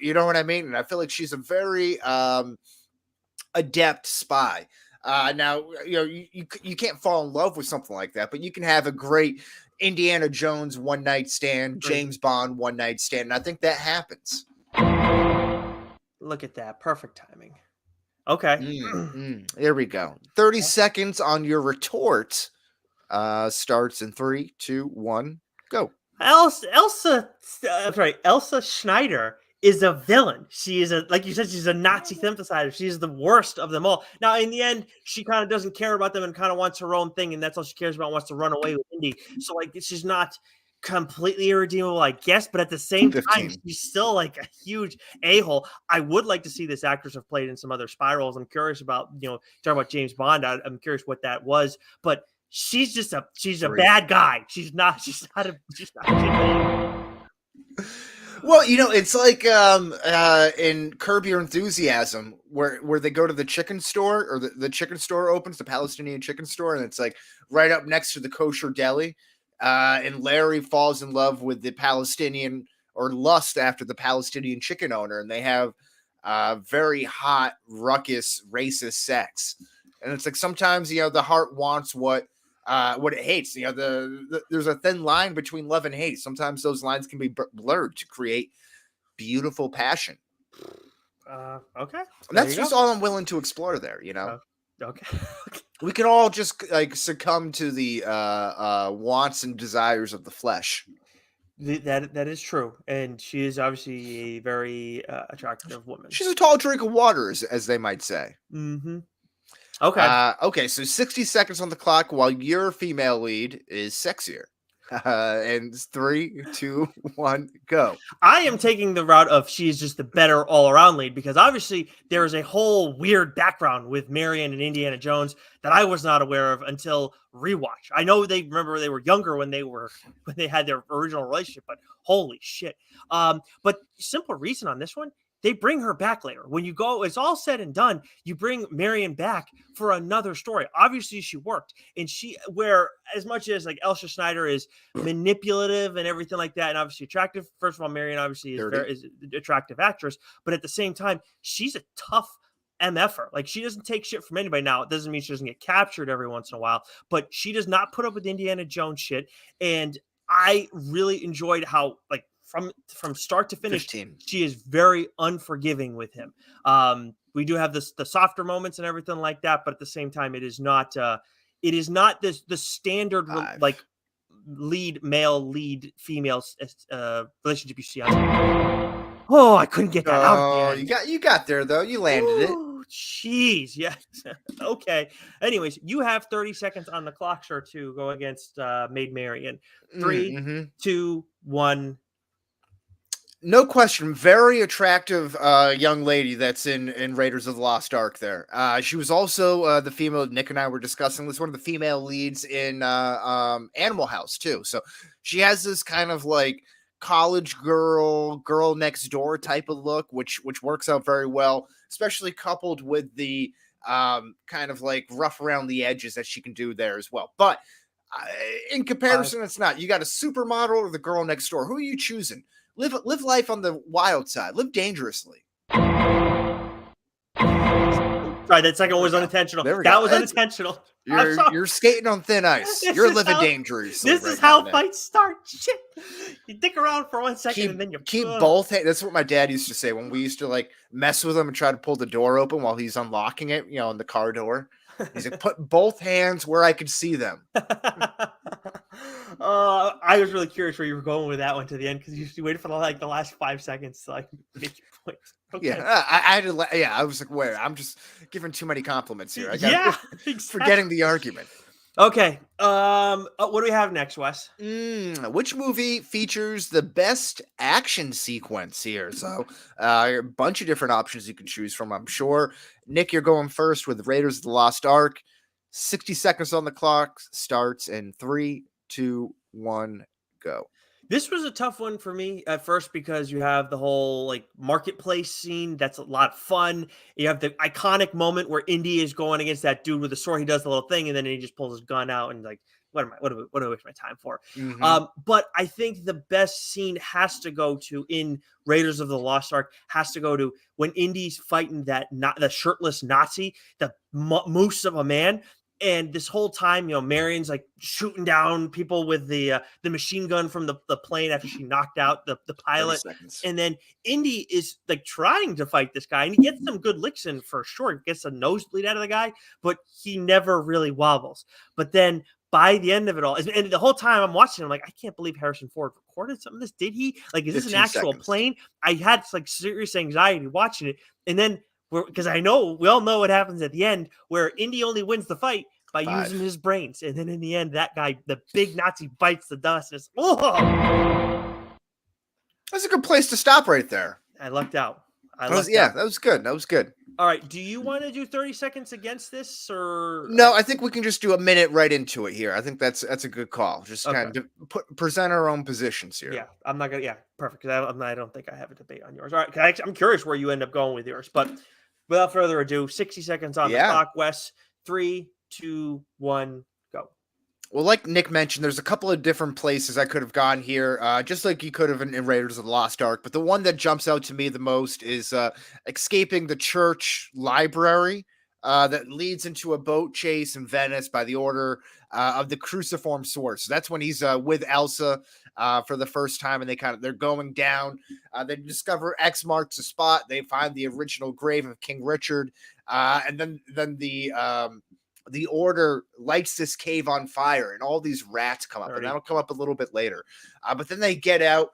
[SPEAKER 1] You know what I mean? And I feel like she's a very adept spy. Now, you can't fall in love with something like that, but you can have a great Indiana Jones one night stand, James Bond one night stand. And I think that happens.
[SPEAKER 2] Look at that. Perfect timing. Okay.
[SPEAKER 1] Here we go. 30 seconds on your retort. Starts in 3, 2, 1, go.
[SPEAKER 2] Elsa Schneider is a villain. She is like you said, she's a Nazi sympathizer. She's the worst of them all. Now, in the end, she kind of doesn't care about them and kind of wants her own thing, and that's all she cares about. Wants to run away with Indy. So, like, she's not completely irredeemable, I guess, but at the same time,
[SPEAKER 1] 15.
[SPEAKER 2] she's still like a huge a-hole. I would like to see this actress have played in some other spy roles. I'm curious about, talking about James Bond. I'm curious what that was, but she's a bad guy. She's not a
[SPEAKER 1] Well, it's like in Curb Your Enthusiasm, where they go to the chicken store, or the chicken store opens, the Palestinian chicken store, and it's like right up next to the kosher deli. And Larry falls in love with the Palestinian, or lust after the Palestinian chicken owner, and they have very hot, ruckus, racist sex. And it's like sometimes the heart wants what it hates. There's a thin line between love and hate. Sometimes those lines can be blurred to create beautiful passion.
[SPEAKER 2] Okay,
[SPEAKER 1] And that's just all I'm willing to explore there.
[SPEAKER 2] Okay.
[SPEAKER 1] We can all just like succumb to the wants and desires of the flesh.
[SPEAKER 2] That is true, and she is obviously a very attractive woman.
[SPEAKER 1] She's a tall drink of water, as they might say.
[SPEAKER 2] Mm-hmm. Okay.
[SPEAKER 1] Okay, so 60 seconds on the clock while your female lead is sexier. And 3, 2, 1, go.
[SPEAKER 2] I am taking the route of she's just the better all-around lead, because obviously there is a whole weird background with Marion and Indiana Jones that I was not aware of until rewatch. I know they were younger when they had their original relationship, but holy shit. But simple reason on this one, they bring her back later. When you go, it's all said and done, you bring Marion back for another story. Obviously, she worked. And where as much as like Elsa Schneider is manipulative and everything like that, and obviously attractive. First of all, Marion obviously is an attractive actress. But at the same time, she's a tough MFer. Like, she doesn't take shit from anybody. Now, it doesn't mean she doesn't get captured every once in a while, but she does not put up with Indiana Jones shit. And I really enjoyed how, like, from start to finish,
[SPEAKER 1] 15.
[SPEAKER 2] She is very unforgiving with him. We do have the softer moments and everything like that, but at the same time, it is not the standard like male lead female relationship you see on. Oh, I couldn't get that out.
[SPEAKER 1] Oh, you got there though. You landed it.
[SPEAKER 2] Jeez, yes. Okay. Anyways, you have 30 seconds on the clock, sir, to go against Maid Marian. 3, 2, 1.
[SPEAKER 1] No question, very attractive young lady that's in Raiders of the Lost Ark there. She was also the female Nick and I were discussing. Was one of the female leads in Animal House too. So she has this kind of like college girl next door type of look, which works out very well, especially coupled with the kind of like rough around the edges that she can do there as well. But in comparison, it's not. You got a supermodel or the girl next door. Who are you choosing? live life on the wild side. Live dangerously.
[SPEAKER 2] Right, that second one was
[SPEAKER 1] There we go.
[SPEAKER 2] unintentional.
[SPEAKER 1] There we
[SPEAKER 2] That
[SPEAKER 1] go.
[SPEAKER 2] was
[SPEAKER 1] That's-
[SPEAKER 2] unintentional. I'm sorry.
[SPEAKER 1] You're skating on thin ice.
[SPEAKER 2] This
[SPEAKER 1] You're
[SPEAKER 2] is
[SPEAKER 1] living
[SPEAKER 2] how-
[SPEAKER 1] dangerously.
[SPEAKER 2] This
[SPEAKER 1] right
[SPEAKER 2] is how
[SPEAKER 1] now, Nick.
[SPEAKER 2] fights start. Shit. You dick around for 1 second and then you
[SPEAKER 1] Keep both hands. That's what my dad used to say when we used to like mess with him and try to pull the door open while he's unlocking it, in the car door. He's like, put both hands where I could see them.
[SPEAKER 2] I was really curious where you were going with that one to the end because you waited for the last 5 seconds to like make your point. Okay.
[SPEAKER 1] Yeah, I had to. Yeah, I was like, where? I'm just giving too many compliments here.
[SPEAKER 2] Exactly.
[SPEAKER 1] Forgetting the argument.
[SPEAKER 2] Okay. What do we have next, Wes?
[SPEAKER 1] Which movie features the best action sequence here? So, a bunch of different options you can choose from. I'm sure, Nick, you're going first with Raiders of the Lost Ark. 60 seconds on the clock starts in 3, 2, 1, go.
[SPEAKER 2] This was a tough one for me at first because you have the whole like marketplace scene. That's a lot of fun. You have the iconic moment where Indy is going against that dude with the sword. He does the little thing and then he just pulls his gun out and like, what do I waste my time for?
[SPEAKER 1] Mhm.
[SPEAKER 2] But I think the best scene has to go to in Raiders of the Lost Ark has to go to when Indy's fighting the shirtless Nazi, the moose of a man. And this whole time, Marion's like shooting down people with the machine gun from the plane after she knocked out the
[SPEAKER 1] 30
[SPEAKER 2] pilot.
[SPEAKER 1] seconds.
[SPEAKER 2] And then Indy is like trying to fight this guy and he gets some good licks in for sure. He gets a nosebleed out of the guy, but he never really wobbles. But then by the end of it all, and the whole time I'm watching, I'm like, I can't believe Harrison Ford recorded some of this. Did he? Like, is this an
[SPEAKER 1] 15
[SPEAKER 2] actual
[SPEAKER 1] seconds.
[SPEAKER 2] plane? I had like serious anxiety watching it. And then because we all know what happens at the end where Indy only wins the fight by
[SPEAKER 1] 5.
[SPEAKER 2] using his brains. And then in the end, that guy, the big Nazi, bites the dust. And it's,
[SPEAKER 1] That's a good place to stop right there.
[SPEAKER 2] I lucked out.
[SPEAKER 1] That was good. That was good.
[SPEAKER 2] All right. Do you want to do 30 seconds against this or
[SPEAKER 1] No, I think we can just do a minute right into it here. I think that's a good call. Just kind of present our own positions here.
[SPEAKER 2] Yeah, I'm not gonna. Yeah, perfect. Because I don't think I have a debate on yours. All right, 'cause I'm curious where you end up going with yours. But without further ado, 60 seconds on the clock. Wes, 3, 2, 1, go.
[SPEAKER 1] Well, like Nick mentioned, there's a couple of different places I could have gone here, just like you could have in Raiders of the Lost Ark. But the one that jumps out to me the most is escaping the church library that leads into a boat chase in Venice by the order of the cruciform sword. So that's when he's with Elsa for the first time, and they're going down. They discover X marks the spot. They find the original grave of King Richard, and then the order lights this cave on fire and all these rats come up, and that'll come up a little bit later. But then they get out,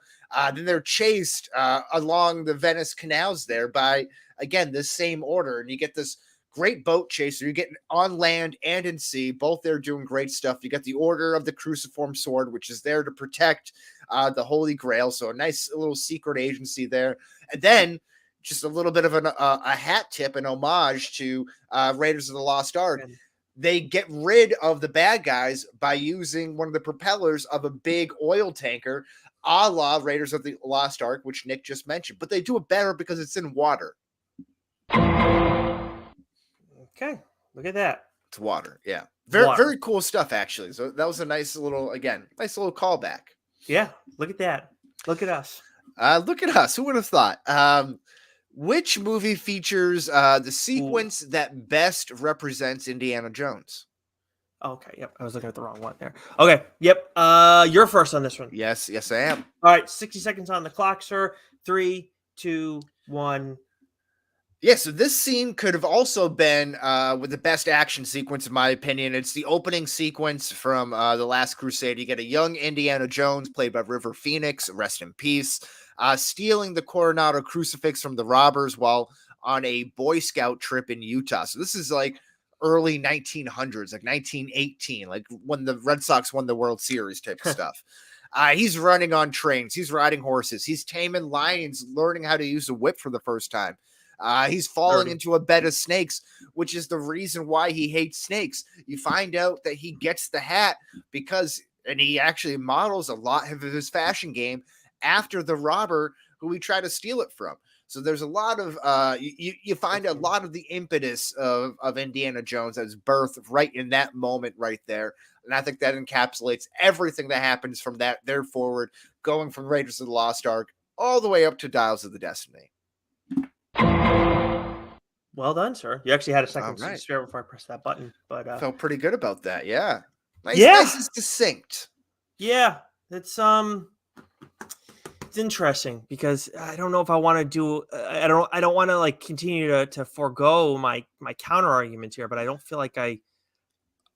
[SPEAKER 1] then they're chased along the Venice canals there by, again, this same order. And you get this great boat chase. So you're getting on land and in sea, both there doing great stuff. You got the Order of the Cruciform Sword, which is there to protect the Holy Grail. So a nice little secret agency there. And then just a little bit of a hat tip, an homage to Raiders of the Lost Ark. They get rid of the bad guys by using one of the propellers of a big oil tanker, a la Raiders of the Lost Ark, which Nick just mentioned. But they do it better because it's in water.
[SPEAKER 2] Okay, look at that.
[SPEAKER 1] It's water, yeah. Very cool stuff, actually. So that was a nice little callback.
[SPEAKER 2] Yeah, look at that. Look at us.
[SPEAKER 1] Look at us. Who would have thought? Which movie features the sequence that best represents Indiana Jones?
[SPEAKER 2] Okay, yep. I was looking at the wrong one there. Okay, yep. You're first on this one.
[SPEAKER 1] Yes, I am.
[SPEAKER 2] All right, 60 seconds on the clock, sir. 3, 2, 1.
[SPEAKER 1] Yeah, so this scene could have also been with the best action sequence, in my opinion. It's the opening sequence from The Last Crusade. You get a young Indiana Jones, played by River Phoenix, rest in peace, stealing the Coronado crucifix from the robbers while on a Boy Scout trip in Utah. So this is like early 1900s, like 1918, like when the Red Sox won the World Series type of stuff. He's running on trains. He's riding horses. He's taming lions, learning how to use a whip for the first time. He's falling into a bed of snakes, which is the reason why he hates snakes. You find out that he gets the hat and he actually models a lot of his fashion game after the robber who he tried to steal it from. So there's a lot of, you find a lot of the impetus of Indiana Jones as birth right in that moment right there. And I think that encapsulates everything that happens from there forward, going from Raiders of the Lost Ark all the way up to Dials of the Destiny.
[SPEAKER 2] Well done, sir. You actually had a
[SPEAKER 1] All
[SPEAKER 2] second to
[SPEAKER 1] right.
[SPEAKER 2] spare before I pressed that button, but
[SPEAKER 1] Felt pretty good about that. Yeah. Nice,
[SPEAKER 2] Yeah.
[SPEAKER 1] nice and succinct.
[SPEAKER 2] yeah, it's interesting because I don't know if I want to do. I don't want to like continue to forego my counter arguments here, but I don't feel like I.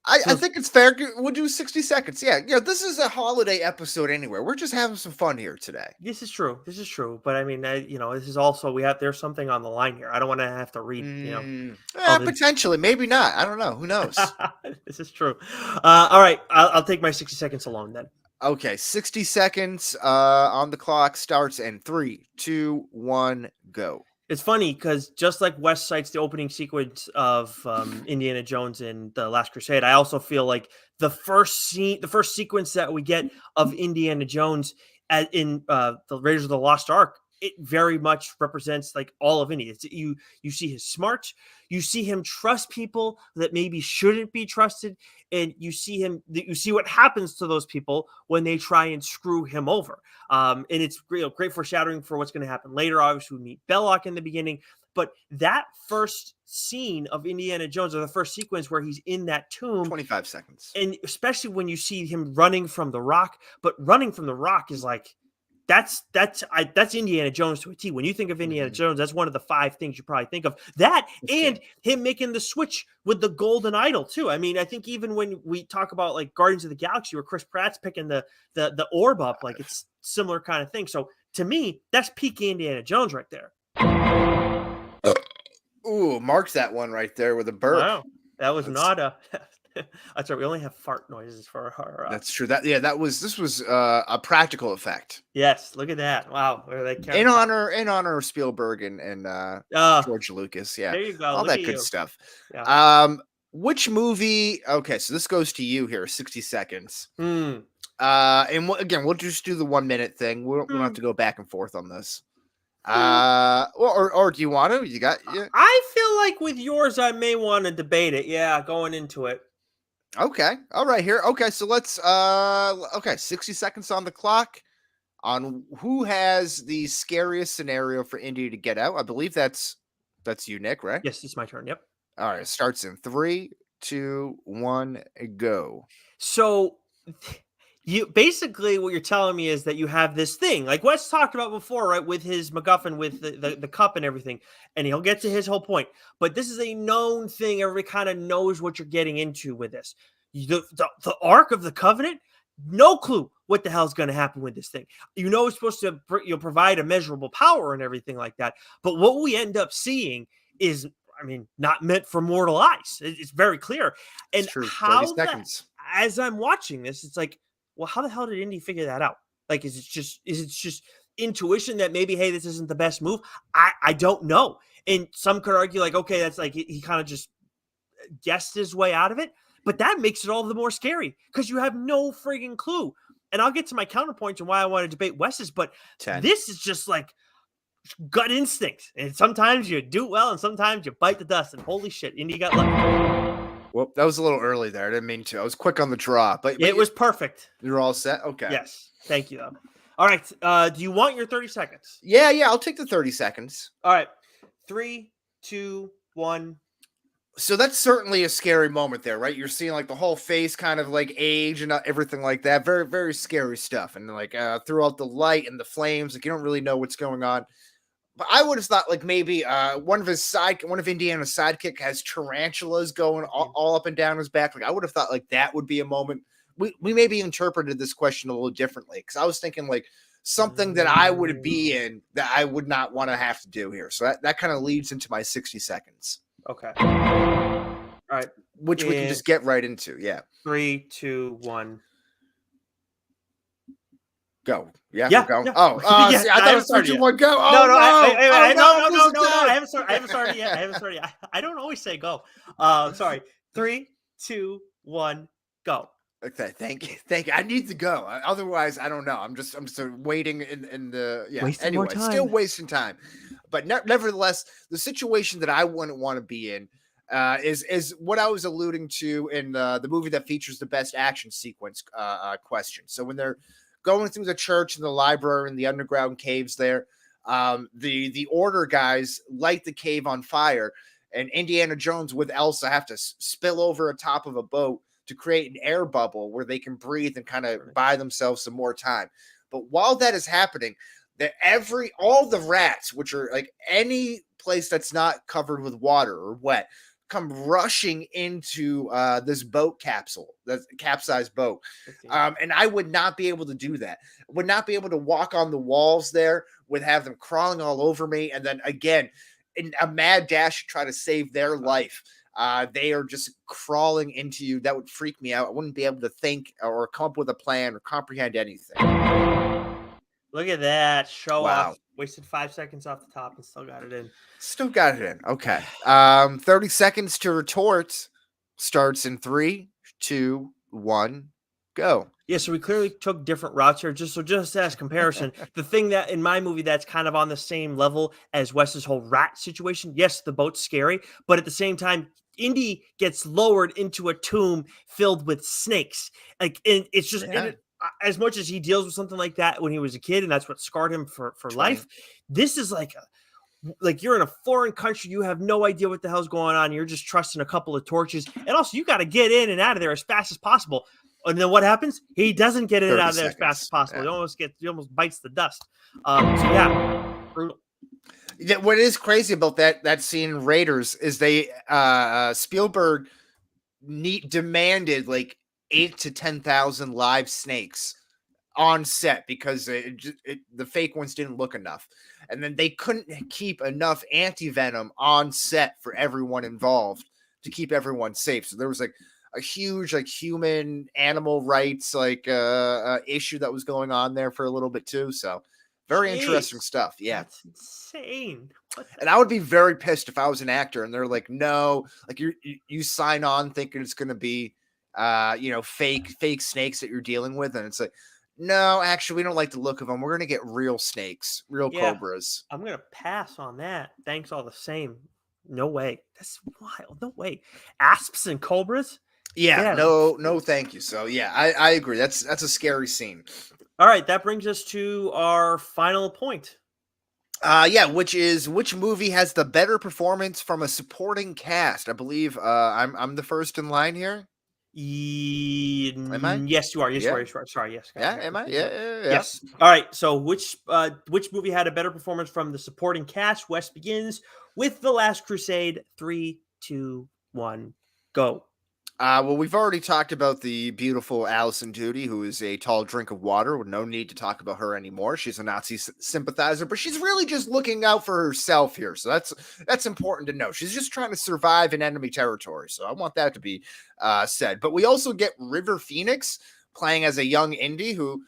[SPEAKER 1] I think it's fair. We'll do 60 seconds. Yeah. This is a holiday episode anyway. We're just having some fun here today.
[SPEAKER 2] This is true. This is true. But I mean, this is also there's something on the line here. I don't want to have to read.
[SPEAKER 1] Potentially, maybe not. I don't know. Who knows?
[SPEAKER 2] This is true. All right, I'll take my 60 seconds alone then.
[SPEAKER 1] Okay, 60 seconds on the clock starts in 3, 2, 1, go.
[SPEAKER 2] It's funny because just like Wes cites the opening sequence of Indiana Jones in The Last Crusade, I also feel like the first sequence that we get of Indiana Jones in the Raiders of the Lost Ark, it very much represents like all of India. You see his smarts, you see him trust people that maybe shouldn't be trusted, and you see what happens to those people when they try and screw him over. And it's great foreshadowing for what's going to happen later. Obviously, we meet Belloc in the beginning, but that first scene of Indiana Jones, or the first sequence where he's in that tomb,
[SPEAKER 1] 25 seconds,
[SPEAKER 2] and especially when you see him running from the rock, but running from the rock is like. That's Indiana Jones to a T. When you think of Indiana Jones, that's one of the 5 things you probably think of. That and him making the switch with the golden idol too. I mean, I think even when we talk about like Guardians of the Galaxy, where Chris Pratt's picking the orb up, like it's similar kind of thing. So to me, that's peak Indiana Jones right there.
[SPEAKER 1] Ooh, marks that one right there with a burp.
[SPEAKER 2] Wow, that was not a. That's right. We only have fart noises for our.
[SPEAKER 1] That's true. This was a practical effect.
[SPEAKER 2] Yes, look at that! Wow,
[SPEAKER 1] in honor of Spielberg and George Lucas. Yeah,
[SPEAKER 2] there you go.
[SPEAKER 1] All
[SPEAKER 2] look
[SPEAKER 1] that good stuff.
[SPEAKER 2] Yeah.
[SPEAKER 1] Which movie? Okay, so this goes to you here. 60 seconds. And we'll just do the 1 minute thing. We don't have to go back and forth on this. Or do you want to? You got? Yeah.
[SPEAKER 2] I feel like with yours, I may want to debate it. Yeah, going into it.
[SPEAKER 1] Okay. All right. Here. Okay. So let's. 60 seconds on the clock on who has the scariest scenario for Indy to get out. I believe that's you, Nick, right?
[SPEAKER 2] Yes, it's my turn. Yep.
[SPEAKER 1] All right. It starts in 3, 2, 1, go.
[SPEAKER 2] So. You basically what you're telling me is that you have this thing like Wes talked about before, right? With his MacGuffin, with the cup and everything, and he'll get to his whole point. But this is a known thing. Everybody kind of knows what you're getting into with this. The Ark of the Covenant, no clue what the hell's going to happen with this thing. It's supposed to provide a measurable power and everything like that. But what we end up seeing is, not meant for mortal eyes. It's very clear. And
[SPEAKER 1] true.
[SPEAKER 2] how
[SPEAKER 1] 30 seconds.
[SPEAKER 2] As I'm watching this, it's like, well, how the hell did Indy figure that out? Like, is it just intuition that maybe, hey, this isn't the best move? I don't know. And some could argue like, okay, that's like he kind of just guessed his way out of it. But that makes it all the more scary because you have no frigging clue. And I'll get to my counterpoint and why I want to debate Wes's, but
[SPEAKER 1] 10.
[SPEAKER 2] This is just like gut instinct. And sometimes you do well and sometimes you bite the dust. And holy shit, Indy got lucky.
[SPEAKER 1] Well, that was a little early there. I didn't mean to. I was quick on the draw, but
[SPEAKER 2] it was perfect.
[SPEAKER 1] You're all set? Okay.
[SPEAKER 2] Yes. Thank you, though. All right. Do you want your 30 seconds?
[SPEAKER 1] Yeah. I'll take the 30 seconds.
[SPEAKER 2] All right. 3, 2, 1.
[SPEAKER 1] So that's certainly a scary moment there, right? You're seeing like the whole face kind of like age and everything like that. Very, very scary stuff. And like throughout the light and the flames, like you don't really know what's going on. But I would have thought like maybe one of Indiana's sidekick has tarantulas going all up and down his back. Like I would have thought like that would be a moment. We maybe interpreted this question a little differently because I was thinking like something that I would be in that I would not want to have to do here. So that kind of leads into my 60 seconds.
[SPEAKER 2] Okay. All right.
[SPEAKER 1] Which we can just get right into. Yeah.
[SPEAKER 2] 3, 2, 1.
[SPEAKER 1] Go. Yeah.
[SPEAKER 2] Yeah.
[SPEAKER 1] Go.
[SPEAKER 2] Yeah.
[SPEAKER 1] Oh,
[SPEAKER 2] Yeah,
[SPEAKER 1] see, I thought it was 3, 2, 1, go. Oh,
[SPEAKER 2] no.
[SPEAKER 1] no.
[SPEAKER 2] I haven't started yet. I don't always say go. Sorry. 3, 2, 1, go.
[SPEAKER 1] Okay. Thank you. I need to go. Otherwise, I don't know. I'm just waiting in the
[SPEAKER 2] Wasting
[SPEAKER 1] anyway,
[SPEAKER 2] more time.
[SPEAKER 1] Still wasting time. But nevertheless, the situation that I wouldn't want to be in is what I was alluding to in the movie that features the best action sequence question. So when they're going through the church and the library and the underground caves there. The Order guys light the cave on fire, and Indiana Jones with Elsa have to spill over atop of a boat to create an air bubble where they can breathe and kind of buy themselves some more time. But while that is happening, all the rats, which are like any place that's not covered with water or wet, come rushing into this boat capsule, the capsized boat. And I would not be able to do that. I would not be able to walk on the walls there, would have them crawling all over me. And then again, in a mad dash to try to save their life, they are just crawling into you. That would freak me out. I wouldn't be able to think or come up with a plan or comprehend anything.
[SPEAKER 2] Look at that. Show
[SPEAKER 1] Wow.
[SPEAKER 2] off. Wasted 5 seconds off the top and still got it in.
[SPEAKER 1] Still got it in. Okay. 30 seconds to retort starts in 3, 2, 1, go.
[SPEAKER 2] Yeah, so we clearly took different routes here. Just as comparison, the thing that in my movie that's kind of on the same level as Wes's whole rat situation. Yes, the boat's scary, but at the same time, Indy gets lowered into a tomb filled with snakes. Like, and it's just as much as he deals with something like that when he was a kid, and that's what scarred him for life. This is like you're in a foreign country, you have no idea what the hell's going on. You're just trusting a couple of torches, and also you got to get in and out of there as fast as possible. And then what happens? He doesn't get in and out of there as fast as possible. Yeah. He almost bites the dust. Brutal.
[SPEAKER 1] What is crazy about that scene in Raiders is they Spielberg demanded like 8,000 to 10,000 live snakes on set because the fake ones didn't look enough, and then they couldn't keep enough anti-venom on set for everyone involved to keep everyone safe. So there was like a huge like human animal rights issue that was going on there for a little bit too. So very interesting stuff. Yeah,
[SPEAKER 2] that's insane.
[SPEAKER 1] And I would be very pissed if I was an actor and they're like, no, like you sign on thinking it's going to be fake snakes that you're dealing with, and it's like, no, actually we don't like the look of them. We're going to get real snakes, real cobras.
[SPEAKER 2] I'm going to pass on that. Thanks all the same. No way. That's wild. No way. Asps and cobras?
[SPEAKER 1] Yeah. No, thank you. So yeah, I agree. That's a scary scene.
[SPEAKER 2] All right, that brings us to our final point.
[SPEAKER 1] Which movie has the better performance from a supporting cast? I believe I'm the first in line here.
[SPEAKER 2] Am I? Yes, you are. Yes, you are. Sorry, yes.
[SPEAKER 1] Yeah, am I? Yeah.
[SPEAKER 2] Yes. All right. So which movie had a better performance from the supporting cast? Wes begins with The Last Crusade. 3, 2, 1, go.
[SPEAKER 1] Well, we've already talked about the beautiful Alison Doody, who is a tall drink of water. With no need to talk about her anymore. She's a Nazi sympathizer, but she's really just looking out for herself here. So that's important to know. She's just trying to survive in enemy territory. So I want that to be said. But we also get River Phoenix playing as a young Indy who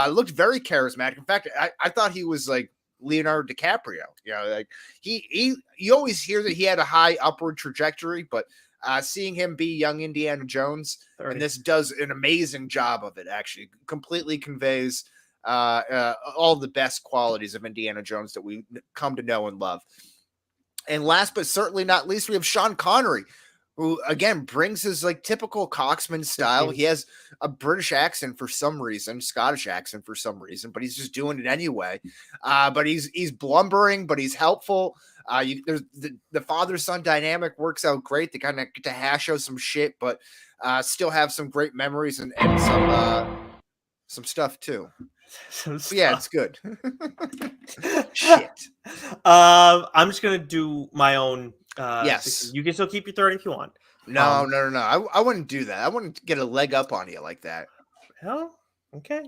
[SPEAKER 1] looked very charismatic. In fact, I thought he was like Leonardo DiCaprio. Like you always hear that he had a high upward trajectory, but seeing him be young Indiana Jones, 30. And this does an amazing job of it, actually. Completely conveys all the best qualities of Indiana Jones that we come to know and love. And last but certainly not least, we have Sean Connery, who, again, brings his like typical Coxman style. He has a British accent for some reason, Scottish accent for some reason, but he's just doing it anyway. But he's blubbering, but he's helpful. There's the father-son dynamic works out great. They kind of get to hash out some shit, but still have some great memories and some stuff too. Yeah, it's good. Shit.
[SPEAKER 2] I'm just gonna do my own.
[SPEAKER 1] Yes,
[SPEAKER 2] you can still keep your 30 if you want.
[SPEAKER 1] No. I wouldn't do that. I wouldn't get a leg up on you like that.
[SPEAKER 2] Hell, okay.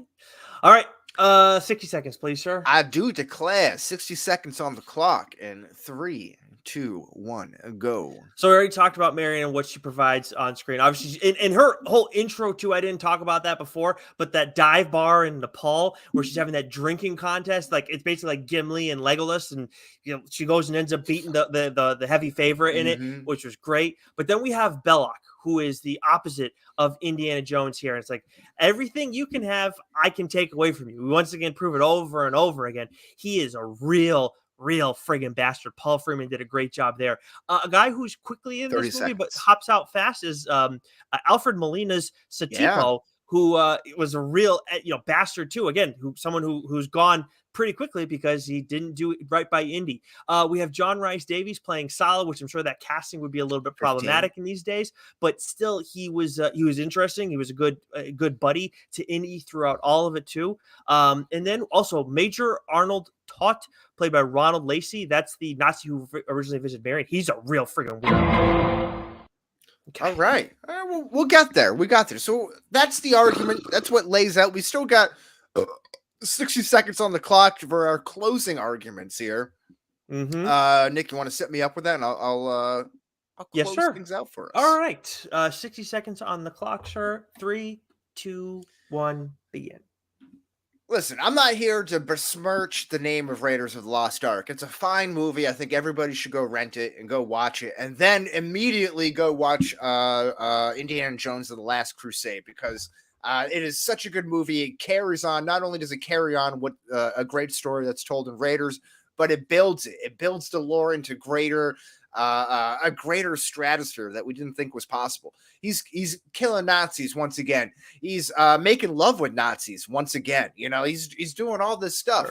[SPEAKER 2] All right. 60 seconds, please, sir.
[SPEAKER 1] I do declare 60 seconds on the clock in 3, 2, 1, go.
[SPEAKER 2] So we already talked about Marion and what she provides on screen. Obviously, in her whole intro too, I didn't talk about that before, but that dive bar in Nepal where she's having that drinking contest, like it's basically like Gimli and Legolas, and she goes and ends up beating the heavy favorite in it, which was great. But then we have Belloc, who is the opposite of Indiana Jones here. It's like everything you can have, I can take away from you. We once again prove it over and over again. He is a real friggin' bastard. Paul Freeman did a great job there. A guy who's quickly in this movie but hops out fast is Alfred Molina's Satipo, who was a real bastard too. Again, who's gone pretty quickly because he didn't do it right by Indy. We have John Rhys Davies playing Sala, which I'm sure that casting would be a little bit
[SPEAKER 1] 15.
[SPEAKER 2] problematic in these days, but still he was interesting. He was a good buddy to Indy throughout all of it too. And then also Major Arnold Todt, played by Ronald Lacey. That's the Nazi who originally visited Marion. He's a real friggin' weirdo.
[SPEAKER 1] Okay. All right. We'll get there. We got there. So that's the argument. That's what lays out. We still got 60 seconds on the clock for our closing arguments here.
[SPEAKER 2] Mm-hmm.
[SPEAKER 1] Nick, you want to set me up with that, and I'll close things out for us.
[SPEAKER 2] All right. 60 seconds on the clock, sir. 3, 2, 1, begin.
[SPEAKER 1] Listen, I'm not here to besmirch the name of Raiders of the Lost Ark. It's a fine movie. I think everybody should go rent it and go watch it, and then immediately go watch Indiana Jones and the Last Crusade, because it is such a good movie. It carries on. Not only does it carry on what a great story that's told in Raiders, but it builds it. It builds the lore into a greater stratosphere that we didn't think was possible. He's killing Nazis once again. He's making love with Nazis once again. He's doing all this stuff.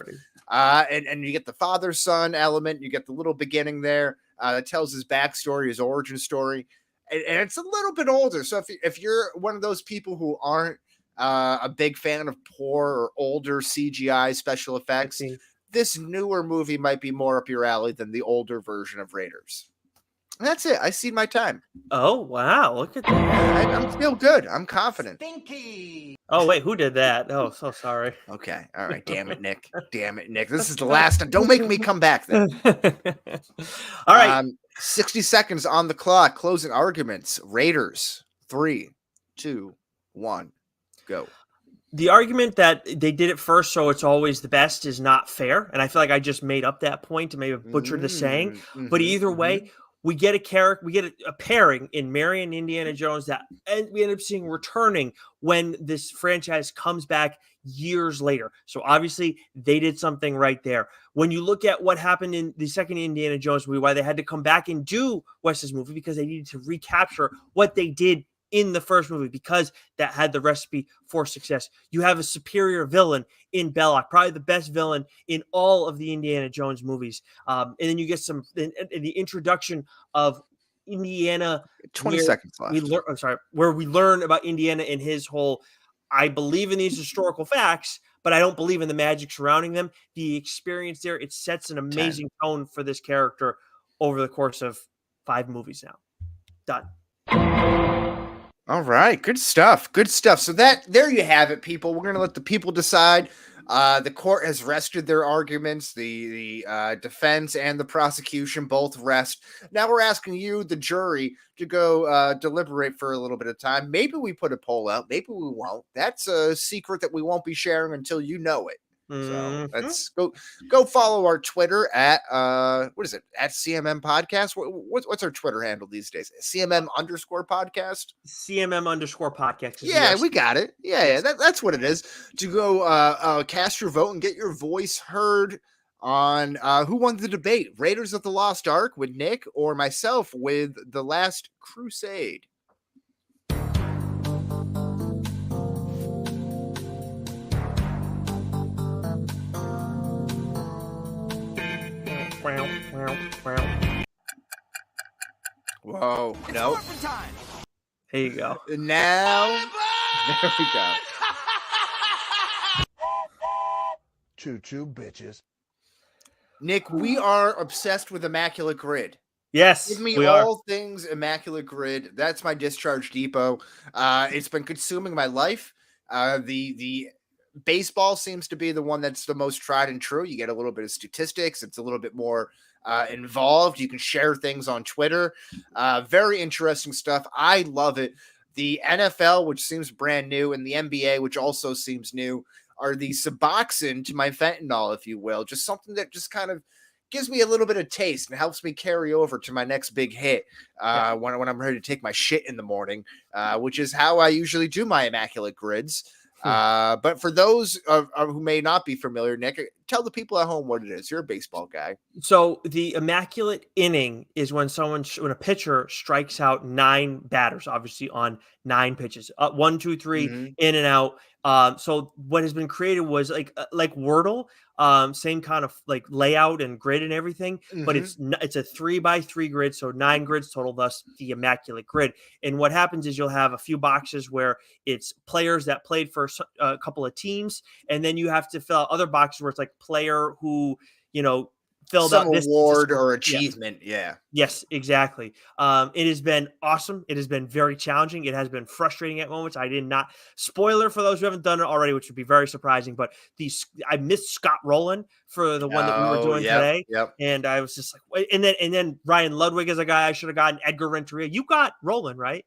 [SPEAKER 1] And you get the father-son element. You get the little beginning there that tells his backstory, his origin story. And it's a little bit older. So if you're one of those people who aren't a big fan of poor or older CGI special effects, this newer movie might be more up your alley than the older version of Raiders. And that's it. I see my time.
[SPEAKER 2] Oh, wow. Look at that.
[SPEAKER 1] I feel good. I'm confident.
[SPEAKER 3] Stinky.
[SPEAKER 2] Oh, wait. Who did that? Oh, so sorry.
[SPEAKER 1] Okay. All right. Damn it, Nick. Damn it, Nick. This is the last time. Don't make me come back then.
[SPEAKER 2] All right.
[SPEAKER 1] 60 seconds on the clock. Closing arguments. Raiders. 3, 2, 1, go.
[SPEAKER 2] The argument that they did it first, so it's always the best, is not fair. And I feel like I just made up that point and maybe butchered the saying. But either way, we get a pairing in Marion and Indiana Jones that we end up seeing returning when this franchise comes back years later. So obviously they did something right there. When you look at what happened in the second Indiana Jones movie, why they had to come back and do Wes's movie, because they needed to recapture what they did in the first movie, because that had the recipe for success. You have a superior villain in Belloc, probably the best villain in all of the Indiana Jones movies. And then you get the introduction of Indiana.
[SPEAKER 1] 20 seconds left.
[SPEAKER 2] Where we learn about Indiana and his whole, I believe in these historical facts, but I don't believe in the magic surrounding them. The experience there, it sets an amazing tone for this character over the course of 5 movies now. Done.
[SPEAKER 1] All right, good stuff. Good stuff. So there you have it, people. We're going to let the people decide. The court has rested their arguments. The defense and the prosecution both rest. Now we're asking you, the jury, to go deliberate for a little bit of time. Maybe we put a poll out. Maybe we won't. That's a secret that we won't be sharing until you know it. So let's go follow our Twitter at what is it, at CMM Podcast? What's our Twitter handle these days? CMM_podcast.
[SPEAKER 2] CMM_podcast.
[SPEAKER 1] Yeah, we got it. Yeah, that's what it is. To go cast your vote and get your voice heard on who won the debate: Raiders of the Lost Ark with Nick, or myself with The Last Crusade. Whoa, no.
[SPEAKER 2] Here you go.
[SPEAKER 1] Now, there we go.
[SPEAKER 4] Choo-choo, bitches.
[SPEAKER 1] Nick, we are obsessed with Immaculate Grid.
[SPEAKER 2] Yes,
[SPEAKER 1] Give me
[SPEAKER 2] we
[SPEAKER 1] all
[SPEAKER 2] are.
[SPEAKER 1] things Immaculate Grid. That's my discharge depot. It's been consuming my life. The baseball seems to be the one that's the most tried and true. You get a little bit of statistics. It's a little bit more involved. You can share things on Twitter. Very interesting stuff. I love it. The NFL, which seems brand new, and the NBA, which also seems new, are the Suboxone to my fentanyl, if you will. Just something that just kind of gives me a little bit of taste and helps me carry over to my next big hit when I'm ready to take my shit in the morning, which is how I usually do my Immaculate Grids. But for those who may not be familiar, Nick, tell the people at home what it is. You're a baseball guy.
[SPEAKER 2] So the immaculate inning is when when a pitcher strikes out 9 batters, obviously on 9 pitches, 1, 2, 3,
[SPEAKER 1] Mhm.
[SPEAKER 2] in and out. So what has been created was like Wordle, same kind of like layout and grid and everything, but
[SPEAKER 1] Mhm.
[SPEAKER 2] it's a 3 by 3 grid, so 9 grids total, thus the immaculate grid. And what happens is you'll have a few boxes where it's players that played for a couple of teams, and then you have to fill out other boxes where it's like player who filled
[SPEAKER 1] Some
[SPEAKER 2] out this
[SPEAKER 1] award
[SPEAKER 2] statistical.
[SPEAKER 1] or
[SPEAKER 2] Yeah.
[SPEAKER 1] achievement. Yeah.
[SPEAKER 2] Yes, exactly. It has been awesome. It has been very challenging. It has been frustrating at moments. I did not spoiler for those who haven't done it already, which would be very surprising. But I missed Scott Rowland for the one that we were
[SPEAKER 1] Oh,
[SPEAKER 2] doing
[SPEAKER 1] yep,
[SPEAKER 2] today,
[SPEAKER 1] yep.
[SPEAKER 2] and I was just like, wait. And then Ryan Ludwig is a guy I should have gotten. Edgar Renteria. You got Rowland, right?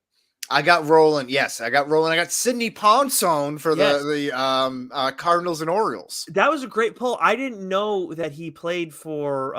[SPEAKER 1] I got Roland. Yes, I got Roland. I got Sidney Ponson for
[SPEAKER 2] Yes.
[SPEAKER 1] the Cardinals and Orioles.
[SPEAKER 2] That was a great pull. I didn't know that he played for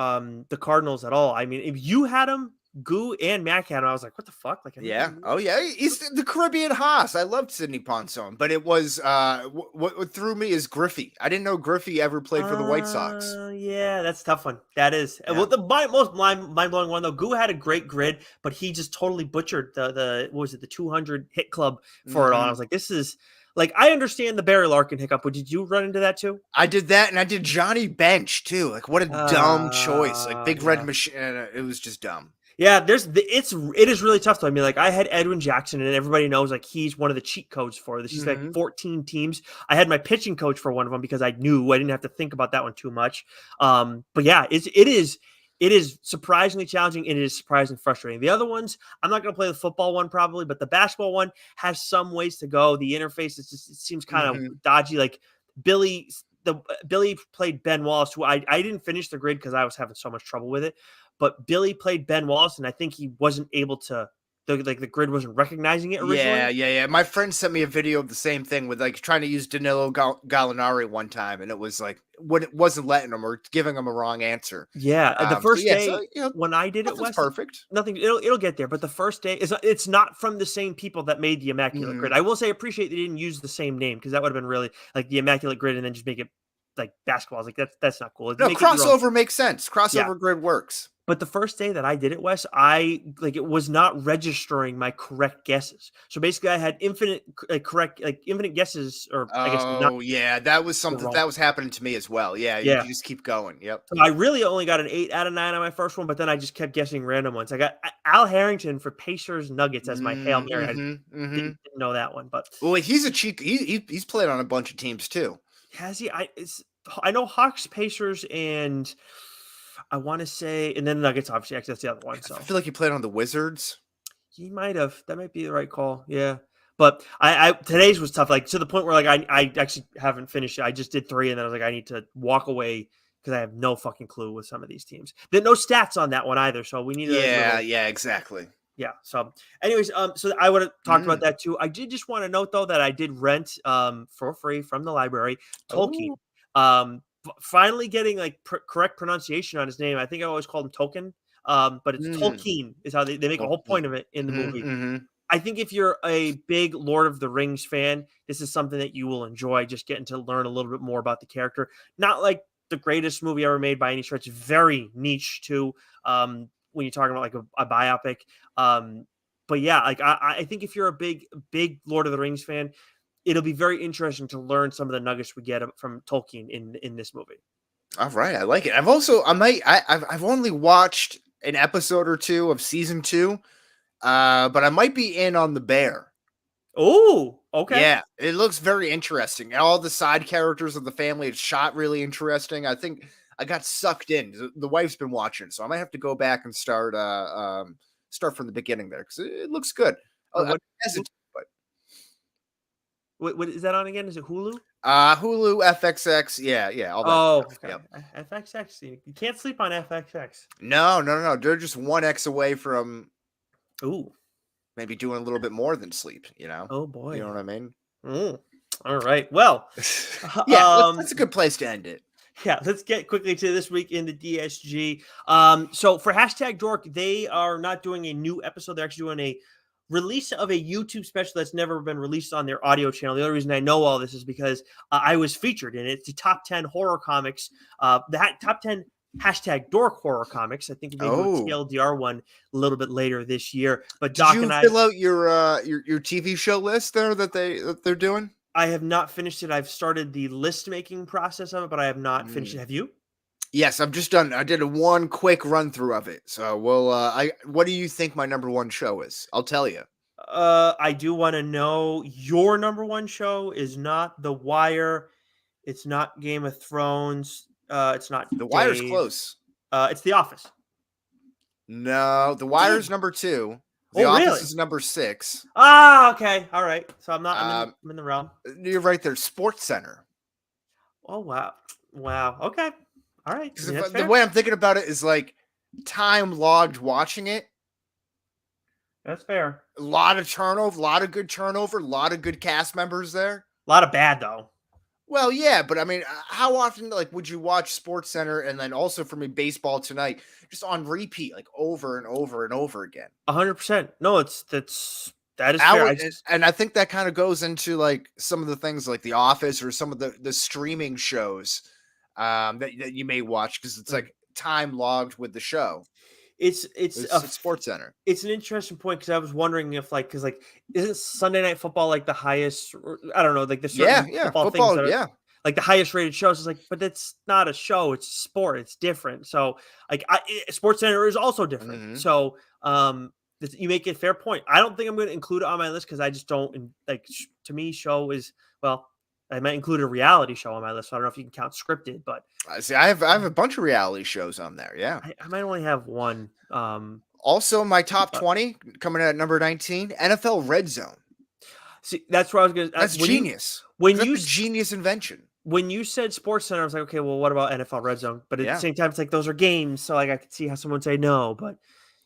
[SPEAKER 2] the Cardinals at all. I mean, if you had him, Goo and Mac had him, I was like, what the fuck? Like,
[SPEAKER 1] Yeah. Oh, yeah. He's the Caribbean Haas. I loved Sidney Ponson, but it was what threw me is Griffey. I didn't know Griffey ever played for the White Sox.
[SPEAKER 2] Yeah, that's a tough one. That is.
[SPEAKER 1] Yeah.
[SPEAKER 2] Well, the most mind-blowing one though, Goo had a great grid, but he just totally butchered the what was it, the 200 hit club for it all. And I was like, this is like, I understand the Barry Larkin hiccup, but did you run into that too?
[SPEAKER 1] I did that, and I did Johnny Bench too. Like, what a dumb choice! Like, Big Red Machine. It was just dumb.
[SPEAKER 2] Yeah, it is really tough though. I mean, like, I had Edwin Jackson, and everybody knows like he's one of the cheat codes for this. He's like 14 teams. I had my pitching coach for one of them because I knew I didn't have to think about that one too much. But yeah, it is surprisingly challenging, and it is surprisingly frustrating. The other ones, I'm not going to play the football one probably, but the basketball one has some ways to go. The interface it seems kind of dodgy. Like Billy played Ben Wallace, who I didn't finish the grid because I was having so much trouble with it. But Billy played Ben Wallace, and I think he wasn't able to. The grid wasn't recognizing it originally.
[SPEAKER 1] Yeah. My friend sent me a video of the same thing with like trying to use Danilo Gallinari one time, and it was like when it wasn't letting him or giving him a wrong answer.
[SPEAKER 2] Yeah, the first day
[SPEAKER 1] so,
[SPEAKER 2] when I did it was
[SPEAKER 1] perfect.
[SPEAKER 2] Nothing. It'll get there, but the first day it's not from the same people that made the Immaculate Grid. I will say appreciate they didn't use the same name because that would have been really like the Immaculate Grid and then just make it like basketball. Like that's not cool.
[SPEAKER 1] No, crossover makes sense. Crossover grid works.
[SPEAKER 2] But the first day that I did it, Wes, it was not registering my correct guesses. So basically, I had infinite guesses, or I guess not.
[SPEAKER 1] Oh yeah, that was something that was happening to me as well. Yeah, you just keep going. Yep.
[SPEAKER 2] So I really only got an 8 out of 9 on my first one, but then I just kept guessing random ones. I got Al Harrington for Pacers Nuggets as my Hail Mary. I didn't know that one, but
[SPEAKER 1] he's a cheat. He's played on a bunch of teams too.
[SPEAKER 2] Has he? I know Hawks, Pacers, and I want to say, and then Nuggets, obviously, actually, that's the other one. So
[SPEAKER 1] I feel like he played on the Wizards.
[SPEAKER 2] He might have. That might be the right call. Yeah. But I today's was tough, like to the point where like I actually haven't finished it. I just did 3, and then I was like, I need to walk away because I have no fucking clue with some of these teams. There's no stats on that one either, so we need to.
[SPEAKER 1] Yeah, exactly.
[SPEAKER 2] Yeah. So, anyways, so I would have talked about that too. I did just want to note though that I did rent for free from the library Tolkien. Finally getting like correct pronunciation on his name. I think I always called him Tolkien, but it's Tolkien is how they make a whole point of it in the movie. I think if you're a big Lord of the Rings fan, this is something that you will enjoy, just getting to learn a little bit more about the character. Not like the greatest movie ever made by any stretch, very niche too, when you're talking about like a biopic. But yeah, like I think if you're a big Lord of the Rings fan, it'll be very interesting to learn some of the nuggets we get from Tolkien in this movie.
[SPEAKER 1] All right, I like it. I've only watched an episode or 2 of season 2, but I might be in on the bear.
[SPEAKER 2] Oh, okay.
[SPEAKER 1] Yeah, it looks very interesting. All the side characters of the family, it's shot really interesting. I think I got sucked in. The wife's been watching, so I might have to go back and start from the beginning there because it looks good.
[SPEAKER 2] What is that on again? Is it Hulu?
[SPEAKER 1] Hulu, FXX, yeah, all that.
[SPEAKER 2] Oh,
[SPEAKER 1] stuff.
[SPEAKER 2] okay.
[SPEAKER 1] Yep.
[SPEAKER 2] FXX. You can't sleep on FXX.
[SPEAKER 1] No. They're just 1 X away from maybe doing a little bit more than sleep, you know?
[SPEAKER 2] Oh, boy.
[SPEAKER 1] You know what I mean?
[SPEAKER 2] All right. Well,
[SPEAKER 1] that's a good place to end it.
[SPEAKER 2] Yeah, let's get quickly to this week in the DSG. So for #Dork, they are not doing a new episode. They're actually doing a release of a YouTube special that's never been released on their audio channel. The only reason I know all this is because I was featured in it. It's the top 10 horror comics, top 10 hashtag dork horror comics. I think we may do a TLDR one a little bit later this year. But
[SPEAKER 1] Did you fill out your TV show list there that they're doing?
[SPEAKER 2] I have not finished it. I've started the list making process of it, but I have not finished it. Have you?
[SPEAKER 1] Yes, I'm just done. I did one quick run through of it. So, what do you think my number one show is? I'll tell you.
[SPEAKER 2] I do want to know your number one show is not The Wire. It's not Game of Thrones. It's not
[SPEAKER 1] The Wire's
[SPEAKER 2] Dave.
[SPEAKER 1] close.
[SPEAKER 2] It's The Office.
[SPEAKER 1] No, The Wire's number 2. The Office is number 6.
[SPEAKER 2] Ah, okay. All right. So I'm not, I'm in the realm.
[SPEAKER 1] You're right there. Sports Center.
[SPEAKER 2] Oh, wow. Wow. Okay. All right.
[SPEAKER 1] The way I'm thinking about it is like time logged watching it.
[SPEAKER 2] That's fair.
[SPEAKER 1] A lot of turnover, a lot of good turnover, a lot of good cast members there.
[SPEAKER 2] A lot of bad, though.
[SPEAKER 1] Well, yeah, but I mean, how often would you watch Sports Center and then also for me Baseball Tonight just on repeat over and over and over again?
[SPEAKER 2] 100%. No, that is fair.
[SPEAKER 1] And I think that kind of goes into some of the things like The Office or some of the streaming shows that you may watch because it's time logged with the show.
[SPEAKER 2] It's
[SPEAKER 1] Sports Center.
[SPEAKER 2] It's an interesting point because I was wondering if isn't Sunday Night Football the highest? I don't know, the certain football things that are, the highest rated shows. It's but it's not a show; it's sport. It's different. So Sports Center is also different.
[SPEAKER 1] Mm-hmm.
[SPEAKER 2] So you make a fair point. I don't think I'm going to include it on my list because I just don't to me, show is I might include a reality show on my list. So I don't know if you can count scripted, but
[SPEAKER 1] I see. I have a bunch of reality shows on there. Yeah,
[SPEAKER 2] I might only have one.
[SPEAKER 1] Also, my top 20 coming in at number 19, NFL Red Zone.
[SPEAKER 2] See, that's where I was going.
[SPEAKER 1] That's genius. That's a genius invention.
[SPEAKER 2] When you said Sports Center, I was like, okay, well, what about NFL Red Zone? But at the same time, it's those are games, so I could see how someone would say no. But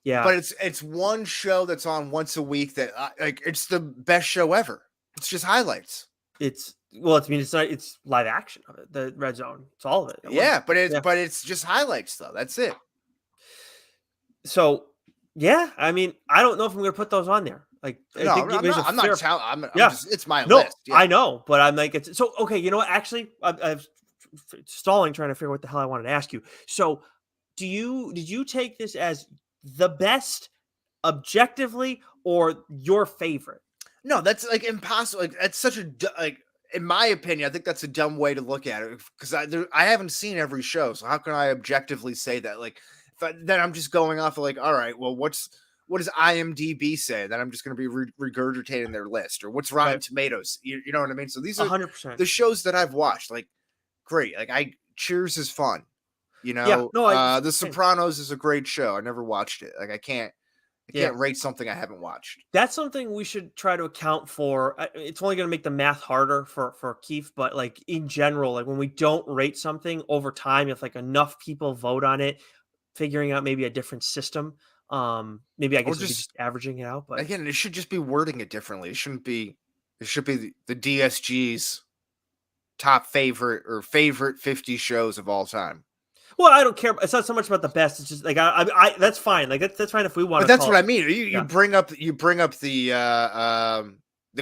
[SPEAKER 2] yeah,
[SPEAKER 1] but it's one show that's on once a week that it's the best show ever. It's just highlights.
[SPEAKER 2] It's live action of it. The Red Zone, it's all of it.
[SPEAKER 1] But it's just highlights though. That's it.
[SPEAKER 2] So yeah, I mean, I don't know if I'm going to put those on there. I'm not.
[SPEAKER 1] It's my list. Yeah.
[SPEAKER 2] I know, but I'm it's so okay. You know what? Actually, I'm stalling trying to figure out what the hell I wanted to ask you. So, did you take this as the best objectively or your favorite?
[SPEAKER 1] No, that's impossible. That's such a in my opinion, I think that's a dumb way to look at it because I haven't seen every show, so how can I objectively say that? Then I'm just going off of all right, well, what does IMDb say? Then I'm just going to be regurgitating their list, or what's Rotten Tomatoes? You know what I mean? So these are
[SPEAKER 2] 100%
[SPEAKER 1] the shows that I've watched. Great. Cheers is fun. You know,
[SPEAKER 2] yeah, no,
[SPEAKER 1] The Sopranos is a great show. I never watched it. I can't rate something I haven't watched.
[SPEAKER 2] That's something we should try to account for. It's only going to make the math harder for Keith, but in general, when we don't rate something over time, if enough people vote on it, figuring out maybe a different system, maybe I guess just averaging it out. But
[SPEAKER 1] again, it should just be wording it differently. It shouldn't be. It should be the DSG's top favorite or favorite 50 shows of all time.
[SPEAKER 2] Well, I don't care. It's not so much about the best. It's just I that's fine. That's fine if we want.
[SPEAKER 1] But that's what I mean. You bring up the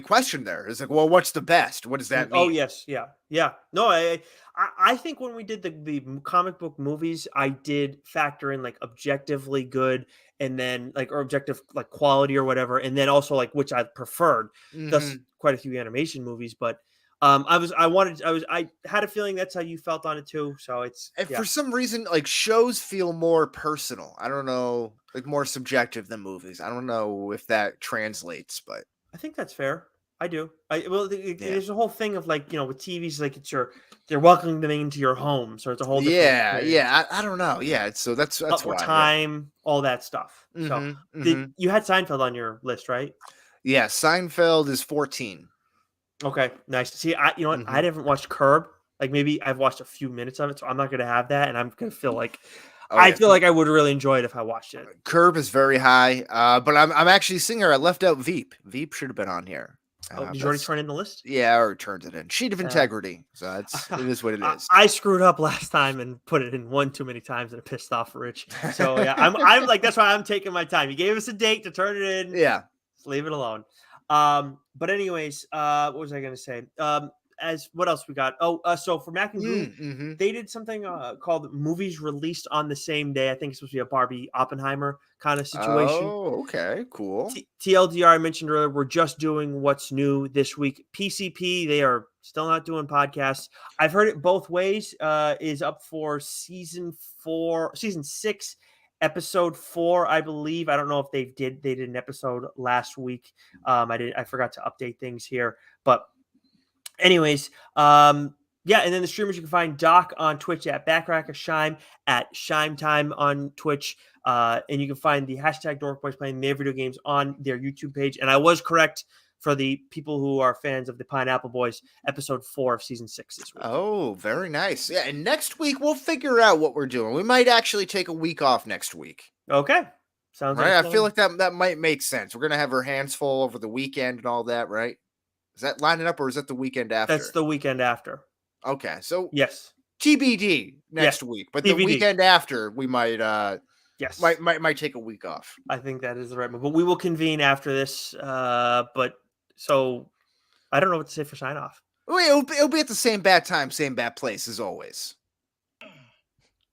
[SPEAKER 1] question there. It's well, what's the best? What does that mean?
[SPEAKER 2] Oh yes, yeah. No, I think when we did the comic book movies, I did factor in objectively good, and then or objective quality or whatever, and then also which I preferred.
[SPEAKER 1] Mm-hmm.
[SPEAKER 2] Thus, quite a few animation movies, but. I had a feeling that's how you felt on it too. So
[SPEAKER 1] for some reason, shows feel more personal. I don't know, more subjective than movies. I don't know if that translates, but
[SPEAKER 2] I think that's fair. I do. There's a whole thing of with TVs, they're welcoming them into your home. So it's a whole different thing.
[SPEAKER 1] I don't know. Yeah. So that's why
[SPEAKER 2] time, all that stuff. So you had Seinfeld on your list, right?
[SPEAKER 1] Yeah. Seinfeld is 14.
[SPEAKER 2] Okay, nice. See, I haven't watched Curb. Maybe I've watched a few minutes of it, so I'm not going to have that, and I'm going to feel I feel like I would really enjoy it if I watched it.
[SPEAKER 1] Curb is very high, but I'm actually seeing her. I left out Veep. Veep should have been on here.
[SPEAKER 2] Did you already turn in the list?
[SPEAKER 1] Yeah, or turned it in. Sheet of integrity. So it is what it is.
[SPEAKER 2] I screwed up last time and put it in one too many times, and it pissed off Rich. So yeah, I'm that's why I'm taking my time. You gave us a date to turn it in.
[SPEAKER 1] Yeah.
[SPEAKER 2] Just leave it alone. But anyways, what was I going to say? As what else we got? So for Mac and Goon,
[SPEAKER 1] Mm-hmm.
[SPEAKER 2] they did something called movies released on the same day. I think it's supposed to be a Barbie Oppenheimer kind of situation.
[SPEAKER 1] Oh, okay, cool.
[SPEAKER 2] TLDR, I mentioned earlier, we're just doing what's new this week. PCP, they are still not doing podcasts. I've heard it both ways. Is up for season 6, episode 4, I believe. I don't know if they did an episode last week. I forgot to update things here, but anyways, yeah, and then the streamers, you can find Doc on Twitch at Backracker, Shime at Shime Time on Twitch, and you can find the hashtag Dork Boys playing their video games on their YouTube page. And I was correct for the people who are fans of the Pineapple Boys, episode 4 of season 6 this week.
[SPEAKER 1] Oh, very nice. Yeah, and next week we'll figure out what we're doing. We might actually take a week off next week.
[SPEAKER 2] Okay, sounds
[SPEAKER 1] Right?
[SPEAKER 2] like
[SPEAKER 1] I feel like that might make sense. We're gonna have our hands full over the weekend and all that, right? Is that lining up, or is that the weekend after?
[SPEAKER 2] that's the weekend after.
[SPEAKER 1] Okay, so
[SPEAKER 2] Yes,
[SPEAKER 1] TBD next week, but the
[SPEAKER 2] TBD.
[SPEAKER 1] weekend after we might
[SPEAKER 2] yes,
[SPEAKER 1] might take a week off.
[SPEAKER 2] I think that is the right move. But we will convene after this. But so I don't know what to say for sign off.
[SPEAKER 1] Well, it'll be at the same bad time, same bad place as always.